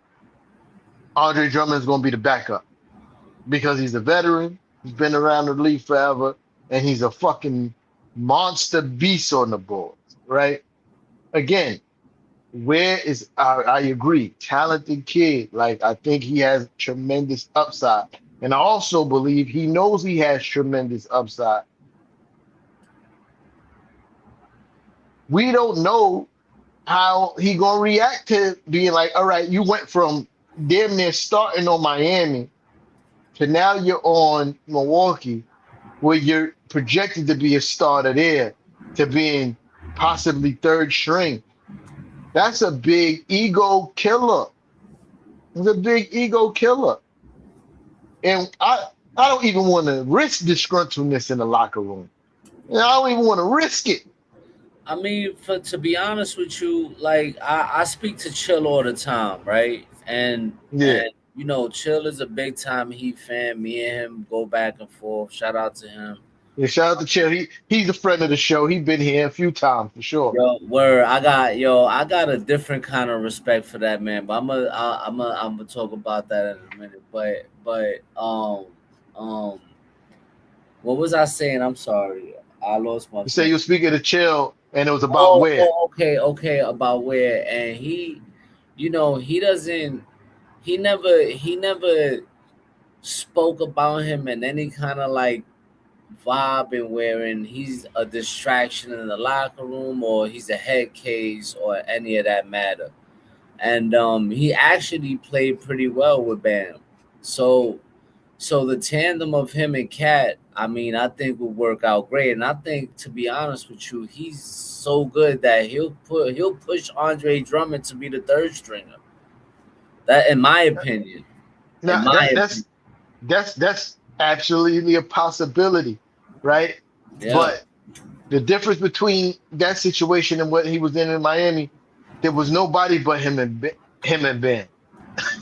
Andre Drummond is going to be the backup because he's a veteran. He's been around the league forever, and he's a fucking monster beast on the boards, right? Again, where is I agree, talented kid. Like I think he has tremendous upside, and I also believe he knows he has tremendous upside. We don't know how he gonna react to being like, all right, you went from damn near starting on Miami to now you're on Milwaukee, where you're projected to be a starter there, to being possibly third string. That's a big ego killer. It's a big ego killer. And I don't even want to risk disgruntledness in the locker room. I don't even want to risk it. I mean, for to be honest with you, like I speak to Chill all the time, right? Yeah. And you know, Chill is a big time Heat fan. Me and him go back and forth. Shout out to him. Yeah, shout out to Chill. He's a friend of the show. He's been here a few times for sure. I got a different kind of respect for that man, but I'm gonna talk about that in a minute. Um, what was I saying? I'm sorry, I lost my You say train. you were speaking to Chill, and it was about where. Okay, about where, and he, you know, he never spoke about him in any kind of like vibe and wherein he's a distraction in the locker room or he's a head case or any of that matter. And he actually played pretty well with Bam. So the tandem of him and Cat, I mean, I think would work out great. And I think, to be honest with you, he's so good that he'll push Andre Drummond to be the third stringer. That, in my opinion, in Now my opinion, that's absolutely a possibility, right? yeah. But the difference between that situation and what he was in Miami, there was nobody but him and Ben.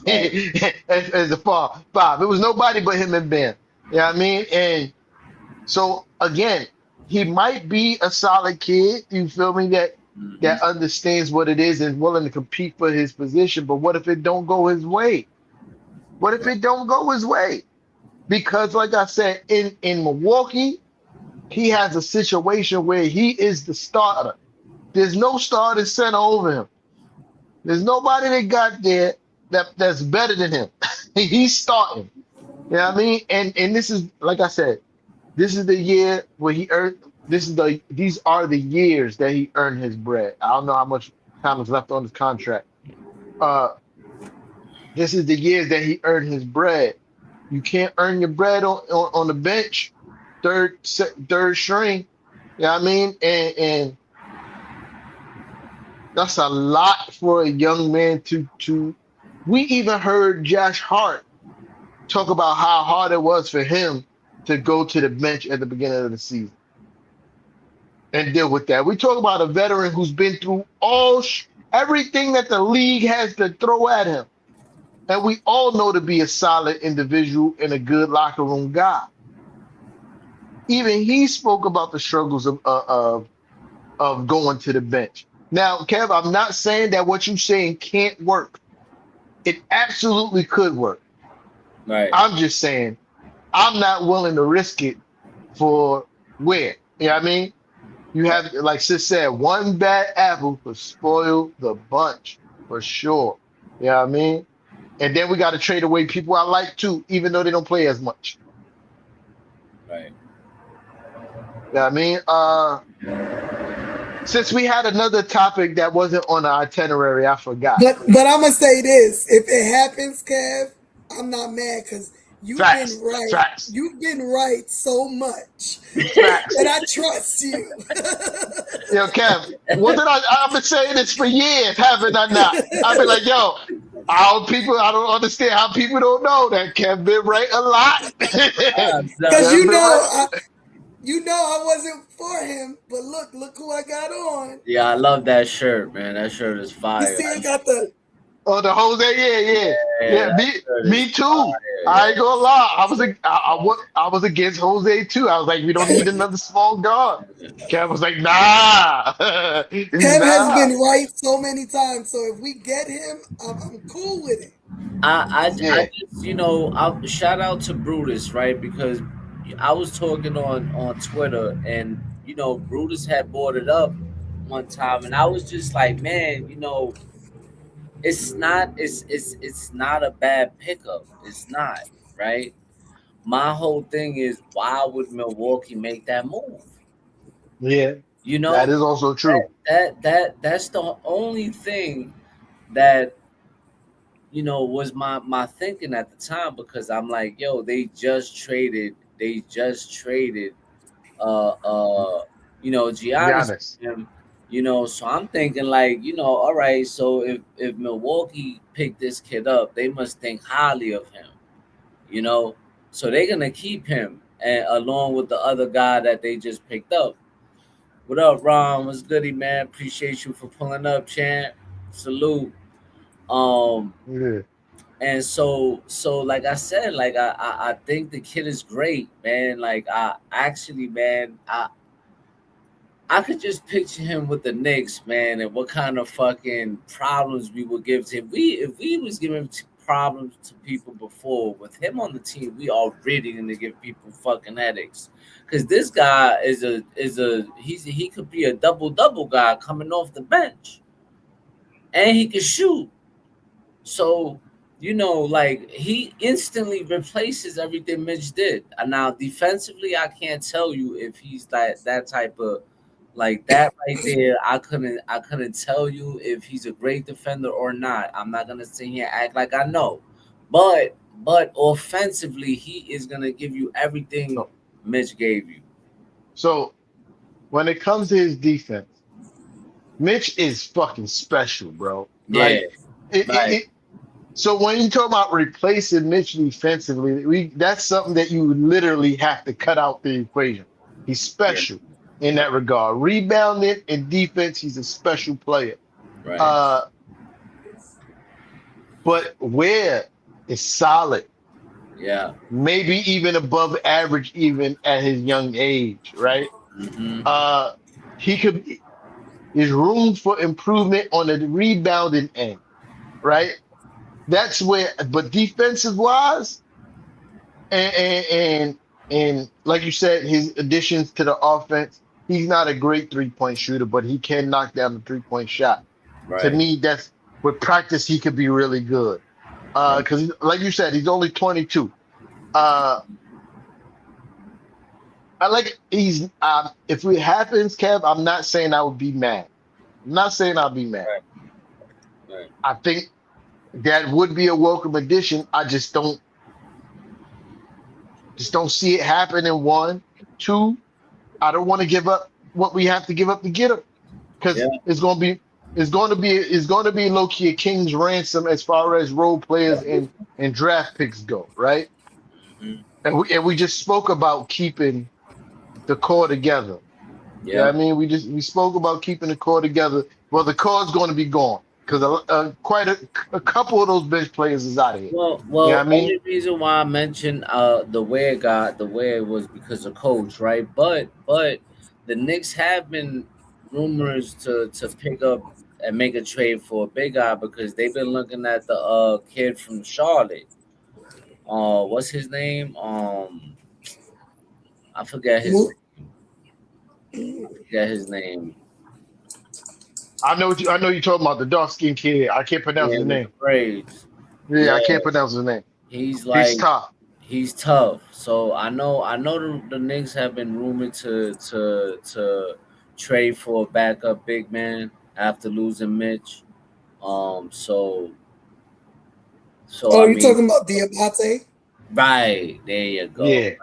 Right. As a five, it was nobody but him and Ben. You know what I mean? And so again, he might be a solid kid. You feel me? Hmm. That understands what it is and willing to compete for his position. But what if it don't go his way? What if it don't go his way? Because, like I said, in Milwaukee, he has a situation where he is the starter. There's no starting center over him. There's nobody that got there that's better than him. He's starting. You know what I mean? And this is, like I said, this is the year where he earned. These are the years that he earned his bread. I don't know how much time is left on his contract. Uh, this is the years that he earned his bread. You can't earn your bread on the bench, third string. You know what I mean? And that's a lot for a young man to. We even heard Josh Hart talk about how hard it was for him to go to the bench at the beginning of the season and deal with that. We talk about a veteran who's been through everything that the league has to throw at him. And we all know to be a solid individual and a good locker room guy. Even he spoke about the struggles of going to the bench. Now, Kev, I'm not saying that what you're saying can't work. It absolutely could work. Right. I'm just saying I'm not willing to risk it for where. You know what I mean? You have, like Sis said, one bad apple could spoil the bunch for sure. You know what I mean? And then we got to trade away people I like too, even though they don't play as much. Right. You know what I mean? Since we had another topic that wasn't on the itinerary, I forgot. But I'm gonna say this: if it happens, Kev, I'm not mad because You've been Facts. right. Facts. You've been right so much Facts. that I trust you. Yo, Kev, wasn't I've been saying this for years, haven't I not? I've been like, yo, I don't understand how people don't know that Kev been right a lot. Because Kev been right. I wasn't for him, but look who I got on. Yeah, I love that shirt, man. That shirt is You fire. see, it got the Oh, the Jose, yeah. That shirt is Me too. fire. I ain't gonna lie. I was against Jose too. I was like, we don't need another small guard. Kev was like, nah, Kev has nah. been right so many times. So if we get him, I'm cool with it. Yeah, I just I shout out to Brutus, right? Because I was talking on Twitter, and Brutus had brought it up one time, and I was just like, man, it's not a bad pickup. It's not, right? My whole thing is, why would Milwaukee make that move? yeah. You That know, is also true. that's the only thing that was my thinking at the time, because I'm like, yo, they just traded Be Giannis honest. for him, so I'm thinking like, all right, so if Milwaukee picked this kid up, they must think highly of him, you know, so they're gonna keep him, and along with the other guy that they just picked up. What up, Ron? What's goody, man? Appreciate you for pulling up, champ. Salute. Um, Yeah. and so like I said, like I think the kid is great, man. Like I actually, man, I could just picture him with the Knicks, man, and what kind of fucking problems we would give to him. If we was giving problems to people before, with him on the team, we already gonna give people fucking headaches. Cause this guy he could be a double guy coming off the bench, and he can shoot. So, like he instantly replaces everything Mitch did. And now defensively, I can't tell you if he's that type of, like that right there. I couldn't tell you if he's a great defender or not. I'm not gonna sit here and act like I know. But offensively, he is gonna give you everything So, Mitch gave you. so when it comes to his defense, Mitch is fucking special, bro. Yeah, Like it, it, right. it so when you talk about replacing Mitch defensively, that's something that you literally have to cut out the equation. He's Yeah, special in that regard. Rebounding and defense, he's a special player. right. Uh, but where is solid, Yeah. maybe even above average, even at his young age, right? Hmm. Uh, he could. There's room for improvement on the rebounding end, right? That's where, but defensive wise, and and and, and like you said, his additions to the offense, he's not a great 3-point shooter, but he can knock down the 3-point shot. To Right. me, that's with practice he could be really good. Right. Because like you said, he's only 22. Uh, I like he's if it happens, Kev, I'm not saying I would be mad. I'm not saying I'll be mad. Right. Right. I think that would be a welcome addition. I just don't see it happening. One, two, I don't want to give up what we have to give up to get him Yeah. because it's going to be low key a king's ransom as far as role players and draft picks go, right? Mhm. And we just spoke about keeping the core together. Yeah, Yeah. I mean, we spoke about keeping the core together. Well, the core's going to be gone because quite a couple of those bench players is out of here. Yeah, I Well, mean, only reason why I mentioned the way it was because of coach, right? But the Knicks have been rumors to pick up and make a trade for a big guy, because they've been looking at the kid from Charlotte. What's his name? I forget his Mo- forget his name. I know you're talking about the dark skinned kid. I can't pronounce Yeah, his with the name. braids. Yeah, Yeah, I can't pronounce his name. he's He's like tough. he's tough. So I know the Knicks have been rumored to trade for a backup big man after losing Mitch. Um, so Oh, I you're mean, talking about Diabate? Right, there you go. Yeah,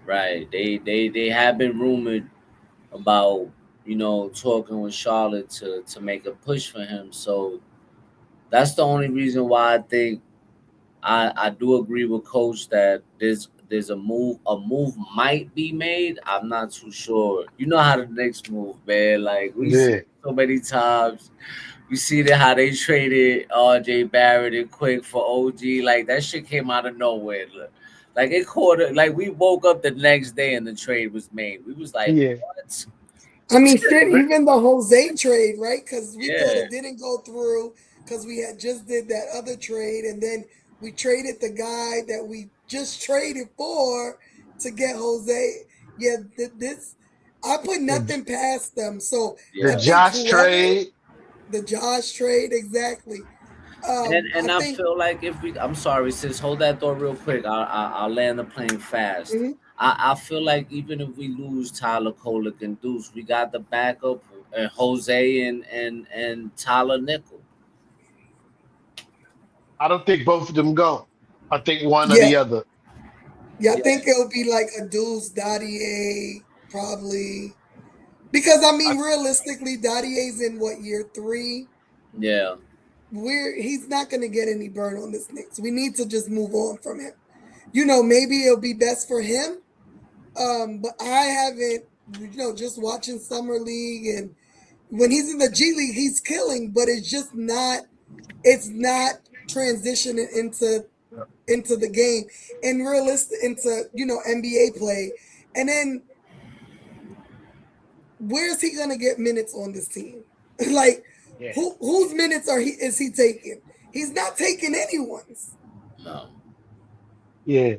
Right. They have been rumored about, talking with Charlotte to make a push for him. So that's the only reason why I think I do agree with Coach that there's a move might be made. I'm not too sure. You know how the Knicks move, man. Like we see yeah, so many times. We see how they traded R.J. Barrett and Quick for OG. Like that shit came out of nowhere. Like it caught. Like we woke up the next day and the trade was made. We was like, yeah. what? I mean, shit, even the Jose trade, right? Because we thought Yeah, it didn't go through because we had just did that other trade, and then we traded the guy that we just traded for to get Jose. Yeah, this I put The, nothing past them. So the I yeah. think Josh whoever trade. the Josh trade exactly. And I and I think feel like if we, I'm sorry, sis, hold that thought real quick. I'll land the plane fast. mhm. I feel like even if we lose Tyler Kolek and Deuce, we got the backup and Jose and Tyler Nickel. I don't think both of them go. I think one or Yeah, the other. yeah. I Yeah, think it'll be like a Deuce Dottie A probably. Because I I, mean, realistically, Dottier's in what year 3? yeah. He's not going to get any burn on this Knicks. We need to just move on from him. Maybe it'll be best for him. But I haven't. Just watching summer league and when he's in the G League, he's killing. But it's just not. It's not transitioning into the game and realistic into NBA play. And then where's he gonna get minutes on this team? Like yeah, whose minutes is he taking? He's not taking anyone's. No. yeah.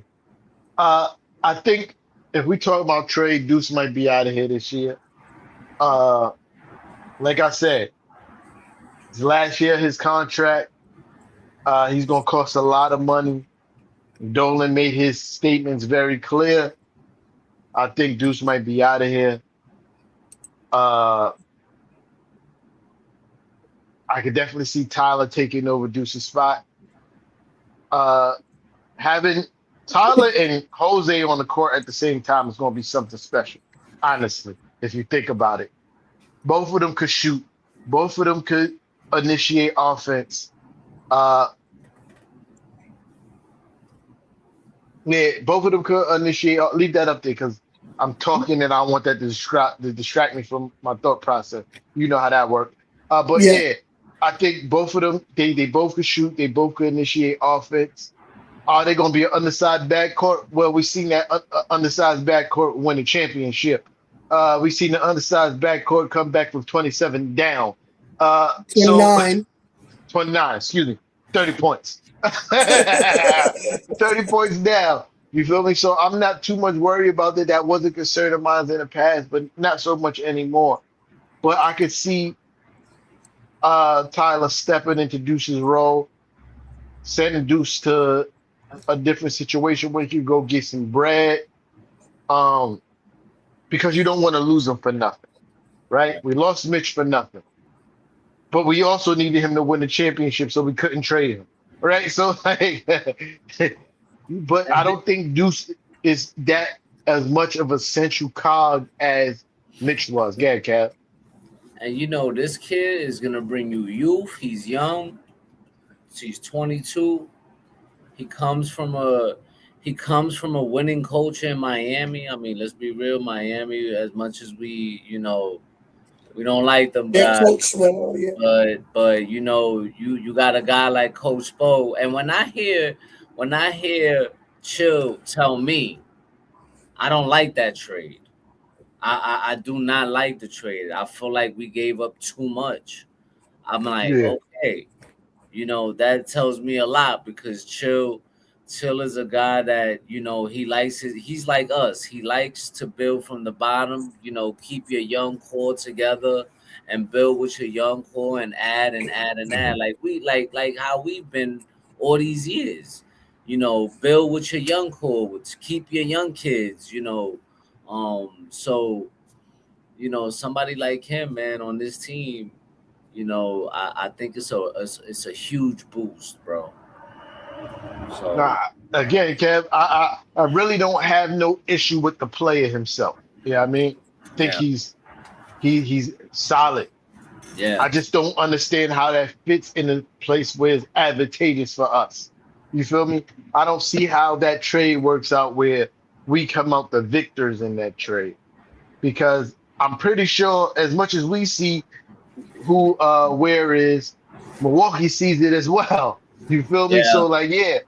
Uh, I think if we talk about trade, Deuce might be out of here this year. Uh, like I said, his last year, his contract, he's gonna cost a lot of money. Dolan made his statements very clear. I think Deuce might be out of here. Uh, I could definitely see Tyler taking over Deuce's spot. Uh, having Tyler and Jose on the court at the same time is going to be something special, honestly, if you think about it. Both of them could shoot, both of them could initiate offense. Uh, yeah, both of them could initiate. Leave that up there because I'm talking and I want that to distract me from my thought process. You know how that works. But Yeah, yeah, I think both of them they both could shoot. They both could initiate offense. Are they going to be an undersized backcourt? Well, we've seen that undersized backcourt win a championship. We've seen the undersized backcourt come back from 27 down. So 29. 29, excuse me, 30 points. 30 points down. You feel me? So I'm not too much worried about that. That was a concern of mine in the past, but not so much anymore. But I could see Tyler stepping into Deuce's role, sending Deuce to a different situation where you go get some bread, um, because you don't want to lose him for nothing, right? Yeah. We lost Mitch for nothing, but we also needed him to win the championship, so we couldn't trade him, right? So like, but I And, thi- don't think Deuce is that as much of a central cog as Mitch was. Yeah, Cat. and this kid is gonna bring you youth. He's young. He's 22. He comes from a he comes from a winning culture in Miami. I mean, let's be real, Miami. As much as we don't like them Their guys, coach well, yeah. but you got a guy like Coach Spo. And when I hear Chill tell me, I don't like that trade. I do not like the trade. I feel like we gave up too much. I'm like, Yeah, okay, that tells me a lot because Chill is a guy that he's like us. He likes to build from the bottom. Keep your young core together and build with your young core and add and add and add, like we like how we've been all these years. Build with your young core, keep your young kids. So somebody like him, man, on this team, I think it's a huge boost, bro. So nah. again, Kev, I really don't have no issue with the player himself. Yeah, I mean, I think Yeah, he's solid. yeah, I just don't understand how that fits in a place where it's advantageous for us. You feel me? I don't see how that trade works out where we come out the victors in that trade because I'm pretty sure as much as we see who where is Milwaukee sees it as well. You feel me? yeah. So like yeah,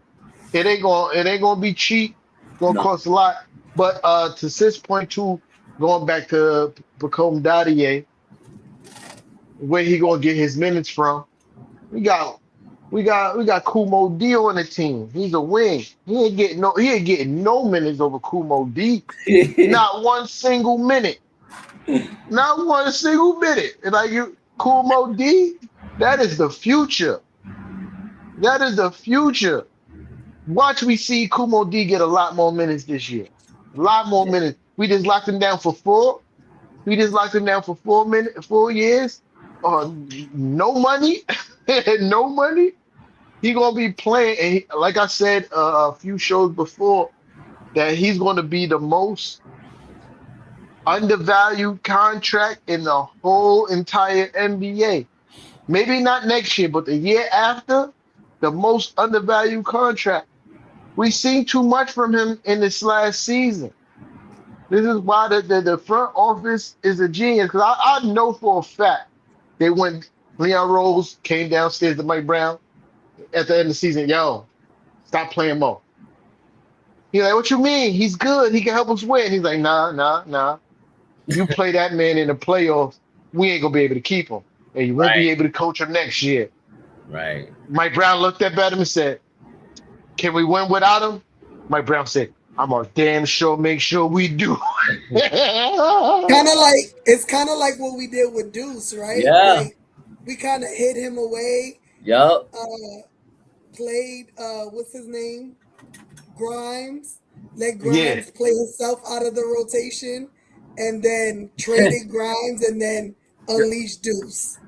it ain't gonna be cheap, gonna No. cost a lot. But to 6.2, going back to Pacome Dadier, where he gonna get his minutes from? We got we got Kumo D on the team. He's a wing. He ain't getting no minutes over Kumo D. Not one single minute. Not one single minute. And like you Kumo D, that is the future. That is the future. Watch we see Kumo D get a lot more minutes this year. A lot more minutes. We just locked him down for four. We just locked him down for 4 minutes, 4 years. No money. No money. He gonna be playing, and like I said a few shows before, that he's gonna be the most undervalued contract in the whole entire NBA. Maybe not next year, but the year after, the most undervalued contract. We seen too much from him in this last season. This is why the front office is a genius. Because I know for a fact they went. Leon Rose came downstairs to Mike Brown at the end of the season. Yo, stop playing Mo. He's like, what you mean? He's good. He can help us win. He's like, nah, nah, nah. You play that man in the playoffs, we ain't gonna be able to keep him. And you won't be Right, able to coach him next year. right. Mike Brown looked up at him and said, can we win without him? Mike Brown said, I'm gonna damn sure make sure we do. Kind of like it's kind of like what we did with Deuce, right? Yeah. Like we kind of hid him away, Yup. uh, played what's his name, Grimes, let Yeah. Grimes play himself out of the rotation, and then traded Grimes, and then unleashed Deuce.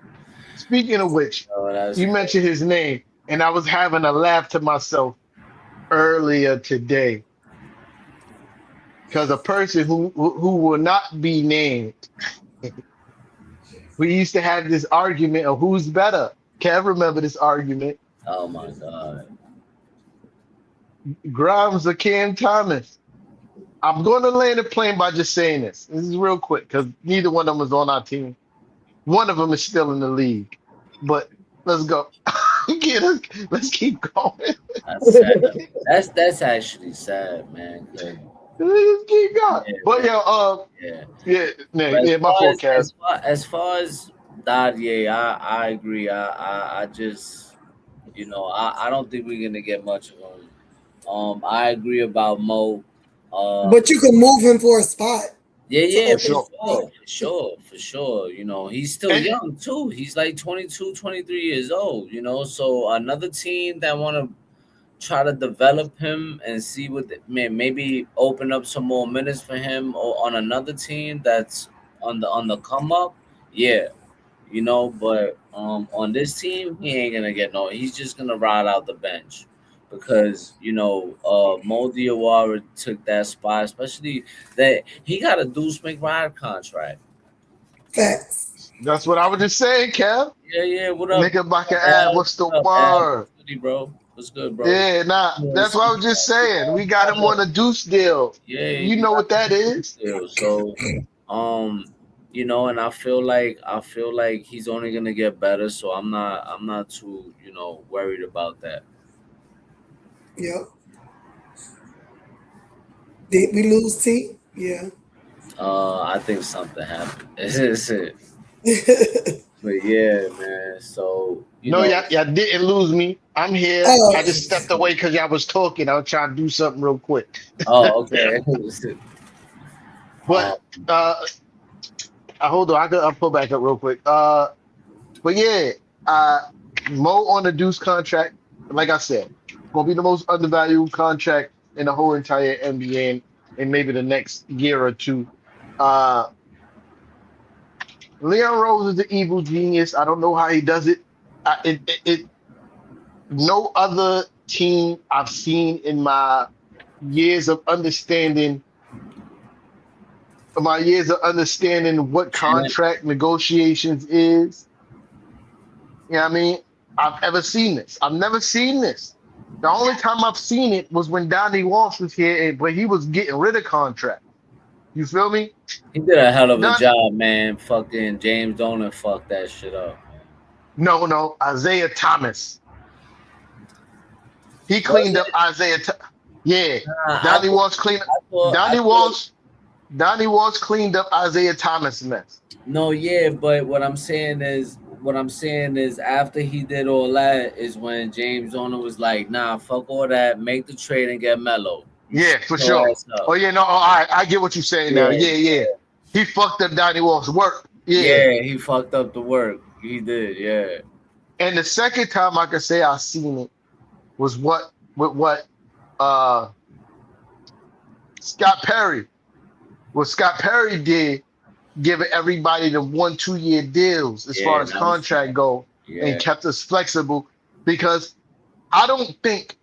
Speaking of which, Oh, that's you mentioned his name, and I was having a laugh to myself earlier today because a person who will not be named, we used to have this argument of who's better. Can't remember this argument. oh my god. Grimes or Cam Thomas. I'm going to land the plane by just saying this. This is real quick because neither one of them was on our team. One of them is still in the league, but let's go. Let's keep going. That's sad. That's actually sad, man. 'Cause, Let's keep going. yeah, But man, yeah, yeah. yeah, But yeah, my forecast. as far as Dadier, I agree. I just I don't think we're gonna get much of him. I agree about Mo. But you can move him for a spot Yeah, to yeah, For open for a sure. spot. sure, for sure, for sure. He's still And young too. He's like 22, 23 years old, So another team that want to try to develop him and see maybe open up some more minutes for him or on another team that's on the come up. Yeah, but on this team, he ain't gonna get no. He's just gonna ride out the bench because Mo Diawara took that spot, especially that he got a Deuce McBride contract. Facts. that's what I was just saying, Kev. Yeah, yeah. What up, Knickerbocker ad, Al? what's the What up, Al? word? What's good, bro? What's good, bro? Yeah, nah, that's what I was just saying. We got him on a deuce deal. Yeah, You you know got what that is? still. So, um, and I feel like he's only gonna get better. So I'm not too worried about that. Yep. Did we lose T? Yeah. I think something happened. It's it. But yeah, man. So No, y'all didn't lose me. I'm here. Oh, I just stepped away because y'all was talking. I was trying to do something real quick. Oh, okay. But um, hold on, I'll pull back up real quick. But yeah, uh, Mo on the Deuce contract, like I said, gonna be the most undervalued contract in the whole entire NBA in maybe the next year or two. Uh, Leon Rose is the evil genius. I don't know how he does it. No other team I've seen in years of understanding what contract negotiations is. You know what I mean? I've ever seen this. I've never seen this. The only time I've seen it was when Donnie Walsh was here, but he was getting rid of contracts. You feel me? He did a hell of a job, man. Fucking James Dolan fucked that shit up. No, Isaiah Thomas. He cleaned up Isaiah. Yeah, Donnie Walsh cleaned. Donnie Walsh cleaned up Isaiah Thomas' mess. No, yeah, but what I'm saying is after he did all that is when James Dolan was like, nah, fuck all that, make the trade and get Melo. Yeah, for sure. Oh yeah, no, all right, I get what you're saying now. Yeah. He fucked up Donnie Walsh's work. Yeah, he fucked up the work. He did, yeah. And the second time I could say I seen it was what Scott Perry. What Scott Perry did, giving everybody the 1-2 year deals as far as contract go, and kept us flexible, because I don't think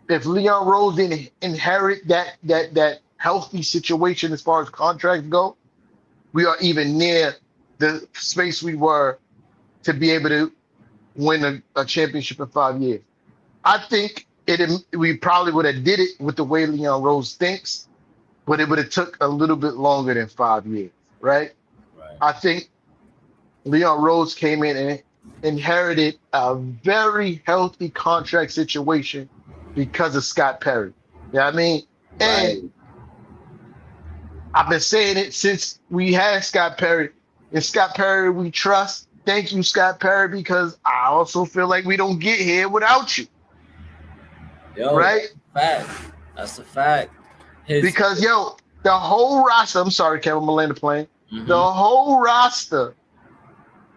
if Leon Rose didn't inherit that healthy situation as far as contracts go, we are even near the space we were to be able to win a championship in 5 years. I think we probably would have did it with the way Leon Rose thinks, but it would have took a little bit longer than 5 years, right? I think Leon Rose came in and inherited a very healthy contract situation because of Scott Perry. You know what I mean? And I've been saying it since we had Scott Perry. And Scott Perry we trust. Thank you, Scott Perry, because I also feel like we don't get here without you. Right? That's a fact. Because, the whole roster, I'm sorry, Kevin, I'm going to land the plane. Mm-hmm. The whole roster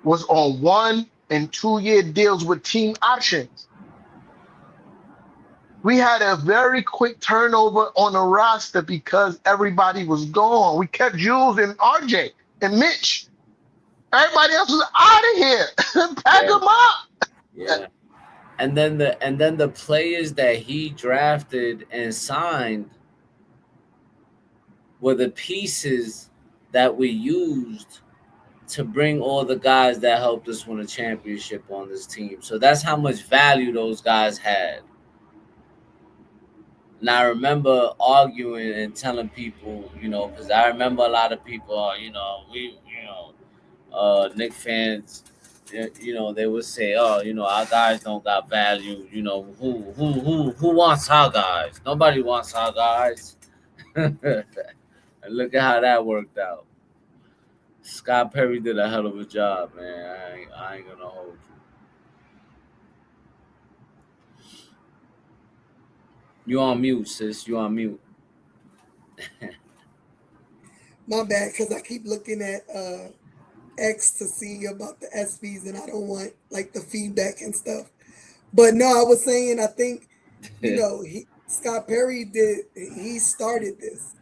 was on 1 and 2 year deals with team options. We had a very quick turnover on the roster because everybody was gone. We kept Jules and RJ and Mitch. Everybody else was out of here. Pack them up. Yeah. And then the players that he drafted and signed were the pieces that we used to bring all the guys that helped us win a championship on this team. So that's how much value those guys had. And I remember arguing and telling people, because I remember a lot of people, Knicks fans, they would say, our guys don't got value. Who wants our guys? Nobody wants our guys. And look at how that worked out. Scott Perry did a hell of a job, man. I ain't gonna hold you. You on mute, sis. You on mute. My bad, because I keep looking at X to see about the ESPYs, and I don't want the feedback and stuff. But no, I was saying, I think Scott Perry he started this.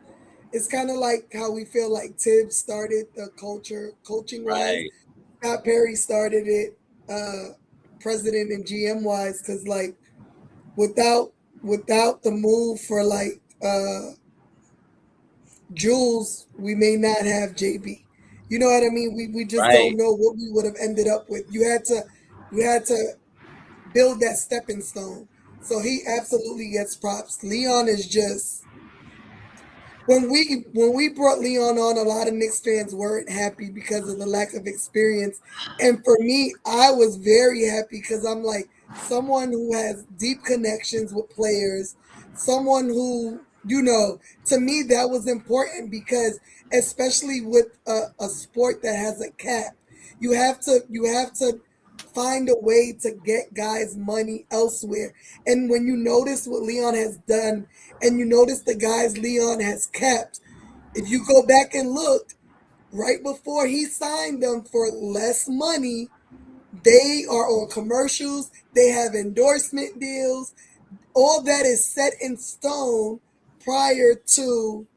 It's kind of like how we feel like Tibbs started the culture, coaching wise. Right. Scott Perry started it, president and GM wise, because without the move for Jules, we may not have JB. You know what I mean? We just don't know what we would have ended up with. You had to build that stepping stone. So he absolutely gets props. Leon is just. When we brought Leon on, a lot of Knicks fans weren't happy because of the lack of experience. And for me, I was very happy because I'm like someone who has deep connections with players, someone who, to me that was important because especially with a sport that has a cap, you have to find a way to get guys money elsewhere. And when you notice what Leon has done and you notice the guys Leon has kept, if you go back and look, right before he signed them for less money, they are on commercials, they have endorsement deals, all that is set in stone prior to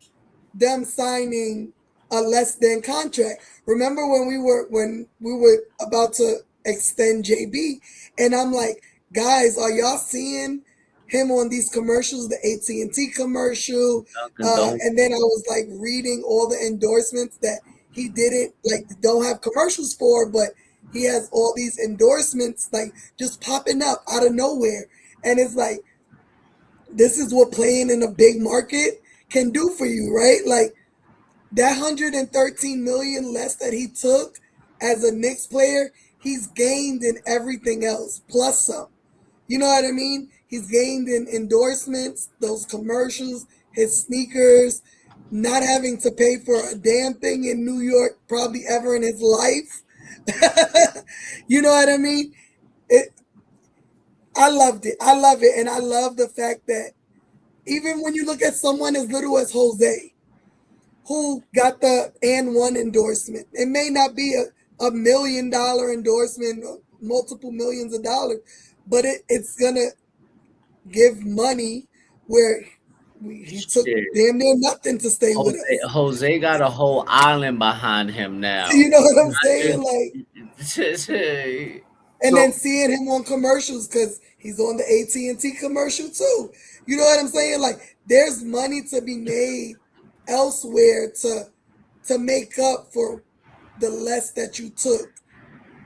them signing a less than contract. Remember when we were about to extend JB, and I'm like, guys, are y'all seeing him on these commercials, the AT&T commercial, Don't. and then I was like reading all the endorsements that he didn't like don't have commercials for, but he has all these endorsements like just popping up out of nowhere, and it's like this is what playing in a big market can do for you, right? Like that 113 million less that he took as a Knicks player, he's gained in everything else plus some. You know what I mean? He's gained in endorsements, those commercials, his sneakers, not having to pay for a damn thing in New York probably ever in his life. You know what I mean? It, I loved it. I love it. And I love the fact that even when you look at someone as little as Jose, who got the and one endorsement, it may not be a $1 million endorsement or multiple millions of dollars, but it's going to give money where he took Shit. damn near nothing to stay with Jose, us. Jose got a whole island behind him now. You know what I'm saying? Like, and So then seeing him on commercials because he's on the AT&T commercial too. You know what I'm saying? Like, there's money to be made elsewhere to make up for the less that you took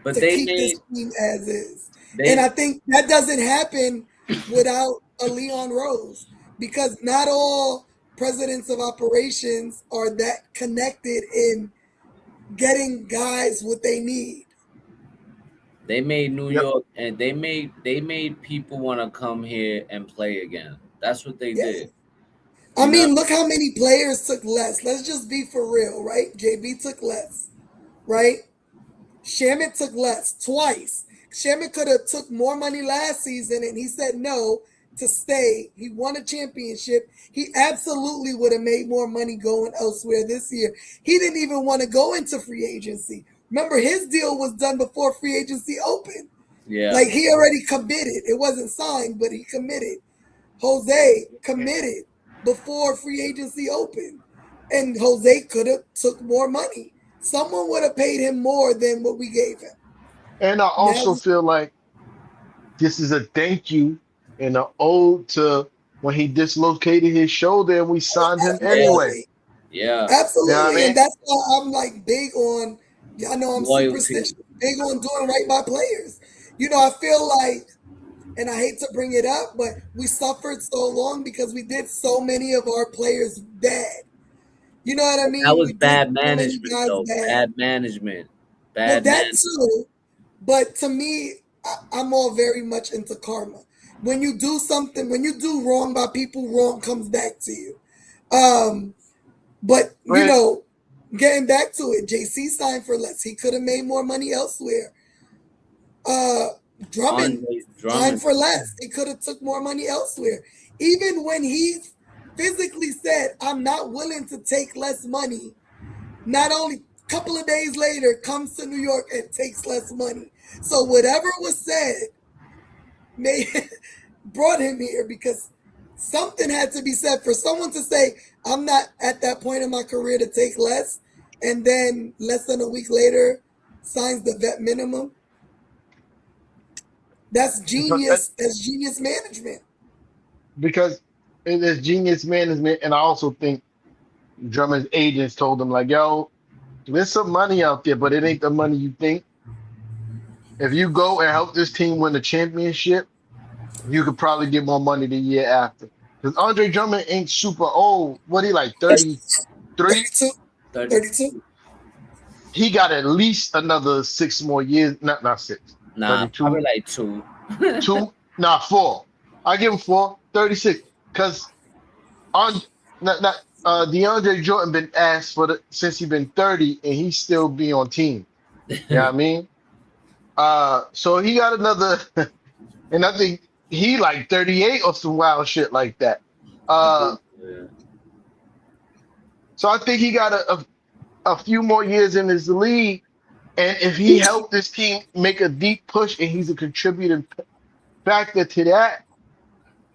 But to they keep this made team as is. And they I think that doesn't happen without a Leon Rose because not all presidents of operations are that connected in getting guys what they need. they made New yep. York, and they made people want to come here and play again. That's what they Yeah. did. I You know, mean, look how many players took less. Let's just be for real, right? JB took less, right? Shamit took less twice. Shamit could have took more money last season, and he said no to stay. He won a championship. He absolutely would have made more money going elsewhere this year. He didn't even want to go into free agency. Remember, his deal was done before free agency opened. yeah. Like he already committed. It wasn't signed, but he committed. Jose committed before free agency opened, and Jose could have took more money. Someone would have paid him more than what we gave him. And I Now, also feel like this is a thank you and an ode to when he dislocated his shoulder and we signed him Yeah, anyway. yeah. You know what I absolutely, mean? and that's why I'm like big on. Y'all know I'm Loyalty. superstitious, big on doing right by players. You know, I feel like, and I hate to bring it up, but we suffered so long because we did so many of our players bad. You know what I That mean? was We did bad so many management, guys though. bad. Bad management. Well, Bad that man. too. But to me, I'm all very much into karma. When you do something, when you do wrong by people, wrong comes back to you. But you Right. know, getting back to it, JC signed for less. He could have made more money elsewhere. Uh, Drummond Andre signed Drummond. for less. He could have took more money elsewhere. Even when he physically said, "I'm not willing to take less money," not only a couple of days later comes to New York and takes less money. So whatever was said may brought him here because something had to be said for someone to say, I'm not at that point in my career to take less, and then less than a week later signs the vet minimum. That's Because, genius. That's genius management. because it is genius management. And I also think Drummond's agents told him, like, yo, there's some money out there, but it ain't the money you think. If you go and help this team win the championship, you could probably get more money the year after. Because Andre Drummond ain't super old. What he like, 33? 32. 30. 32. He got at least another 6 more years. Not six. Nah, probably 32. like 2. Two, not four. I give him four. 36. Because on not DeAndre Jordan been asked for the since he been 30 and he still be on team. You know what I mean? So he got another and I think he like 38 or some wild shit like that. I Uh think, yeah. so I think he got a few more years in this league. And if he helped this team make a deep push and he's a contributing factor to that,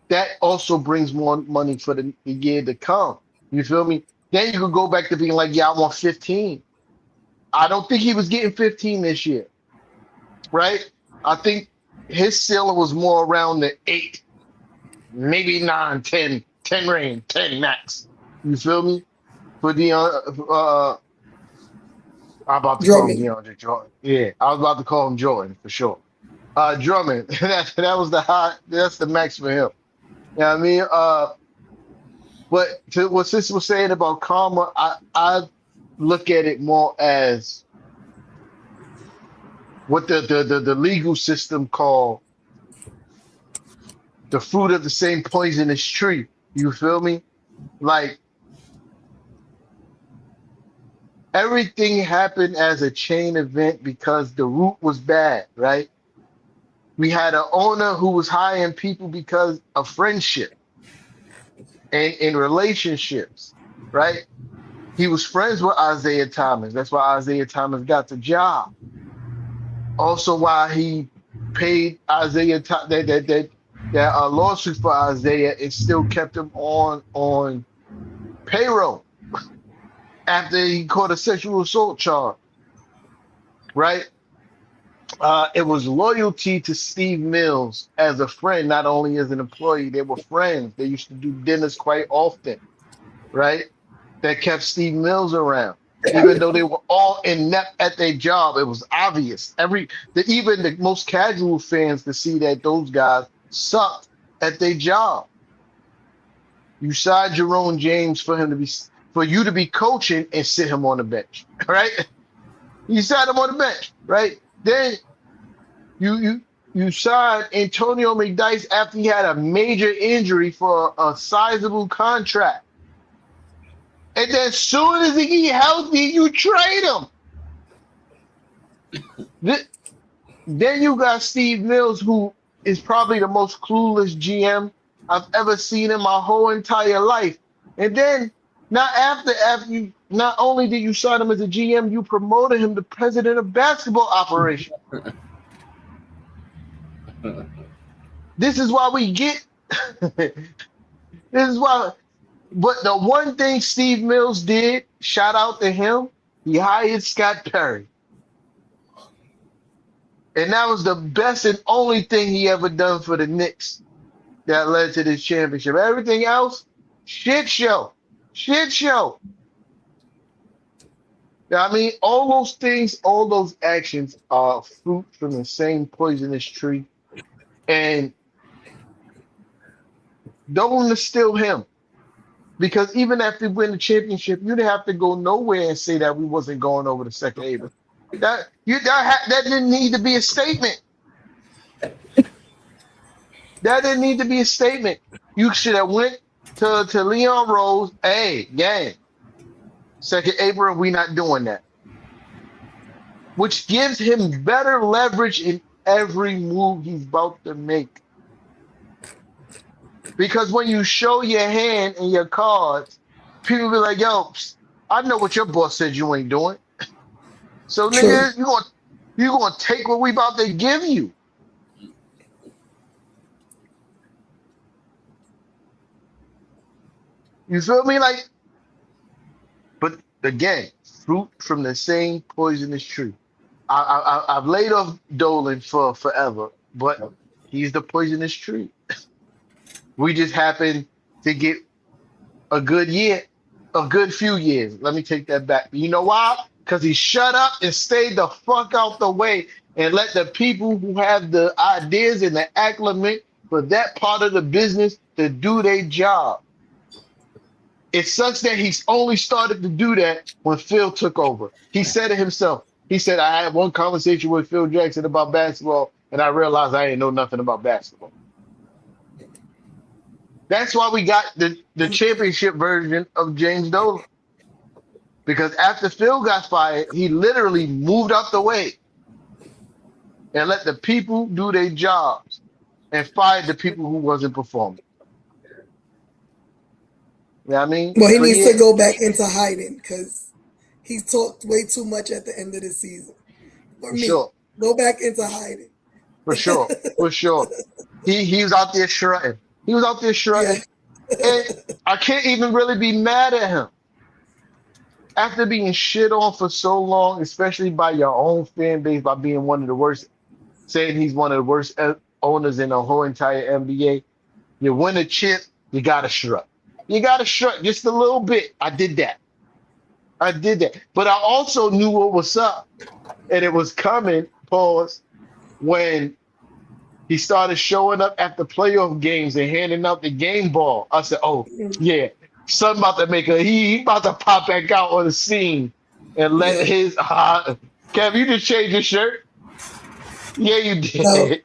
that also brings more money for the year to come. You feel me? Then you could go back to being like, yeah, I want 15. I don't think he was getting 15 this year, right? I think his ceiling was more around the 8. maybe 9, 10, 10 range, 10 max. You feel me? For the I'm about to call him Drummond. DeAndre Jordan. Yeah, I was about to call him Jordan for sure. Drummond. That was the high. That's the max for him. Yeah, I mean, but to what Sis was saying about karma, I look at it more as what the legal system call the fruit of the same poisonous tree. You feel me? Like everything happened as a chain event because the root was bad, right? We had an owner who was hiring people because of friendship and in relationships, right? He was friends with Isaiah Thomas. That's why Isaiah Thomas got the job. Also, why he paid Isaiah that lawsuit for Isaiah and still kept him on payroll after he caught a sexual assault charge, right? It was loyalty to Steve Mills as a friend, not only as an employee. They were friends. They used to do dinners quite often, right? That kept Steve Mills around. Even though they were all inept at their job, it was obvious. Even the most casual fans could see that those guys sucked at their job. You signed Jerome James for you to be coaching and sit him on the bench, right? You sat him on the bench, right? Then you signed Antonio McDyess after he had a major injury for a sizable contract. And then as soon as he get healthy, you trade him. Then you got Steve Mills, who is probably the most clueless GM I've ever seen in my whole entire life. And then after you, not only did you sign him as a GM, you promoted him to president of basketball operations. This is why we get. This is why. But the one thing Steve Mills did, shout out to him, he hired Scott Perry. And that was the best and only thing he ever done for the Knicks that led to this championship. Everything else, shit show. Shit show. I mean, all those things, all those actions are fruit from the same poisonous tree. And don't instill him. Because even after we win the championship, you didn't have to go nowhere and say that we wasn't going over the second April. That didn't need to be a statement. That didn't need to be a statement. You should have went to Leon Rose. Hey, gang, second April, we not doing that. Which gives him better leverage in every move he's about to make. Because when you show your hand and your cards, people be like, yo, I know what your boss said you ain't doing. So nigga, you gonna take what we about to give you. You feel me? Like, but again, fruit from the same poisonous tree. I've laid off Dolan for forever, but he's the poisonous tree. We just happen to get a good few years. Let me take that back. You know why? Because he shut up and stayed the fuck out the way and let the people who have the ideas and the acclimate for that part of the business to do their job. It sucks that he's only started to do that when Phil took over. He said it himself. He said, I had one conversation with Phil Jackson about basketball, and I realized I didn't know nothing about basketball. That's why we got the championship version of James Dolan. Because after Phil got fired, he literally moved out the way and let the people do their jobs and fired the people who wasn't performing. You know what I mean? Well, he needs to go back into hiding because he talked way too much at the end of the season. For me, sure. Go back into hiding. For sure. For sure. He was out there shredding. He was out there shredding. Yeah. And I can't even really be mad at him. After being shit on for so long, especially by your own fan base, by being one of the worst, saying he's one of the worst owners in the whole entire NBA, You win a chip, you gotta shrug. You gotta shrug just a little bit. I did that. I did that. But I also knew what was up, and it was coming, pause, when he started showing up at the playoff games and handing out the game ball. I said, "Oh yeah, son about to make he about to pop back out on the scene and let Yeah. his Kev, you just changed your shirt? Yeah, you No, did.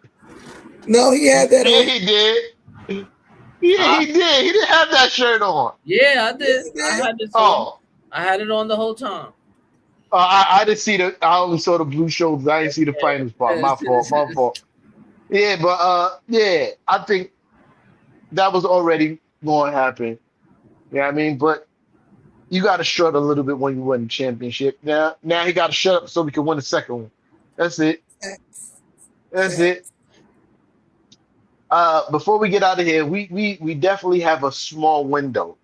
no, he had that Yeah, on. he did. Yeah, Huh? he did. He didn't have that shirt on. Yeah, I Yes, did. he I did. had this on. Oh, I had it on the whole time. I didn't see the. I only saw the blue shoulders. I didn't see the finals part. My fault. My fault. Yeah, but yeah, I think that was already going to happen. Yeah, I mean, but you got to shut a little bit when you win the championship. Now he got to shut up so we can win the second one. That's it. Facts. That's it. Facts. Before we get out of here, we definitely have a small window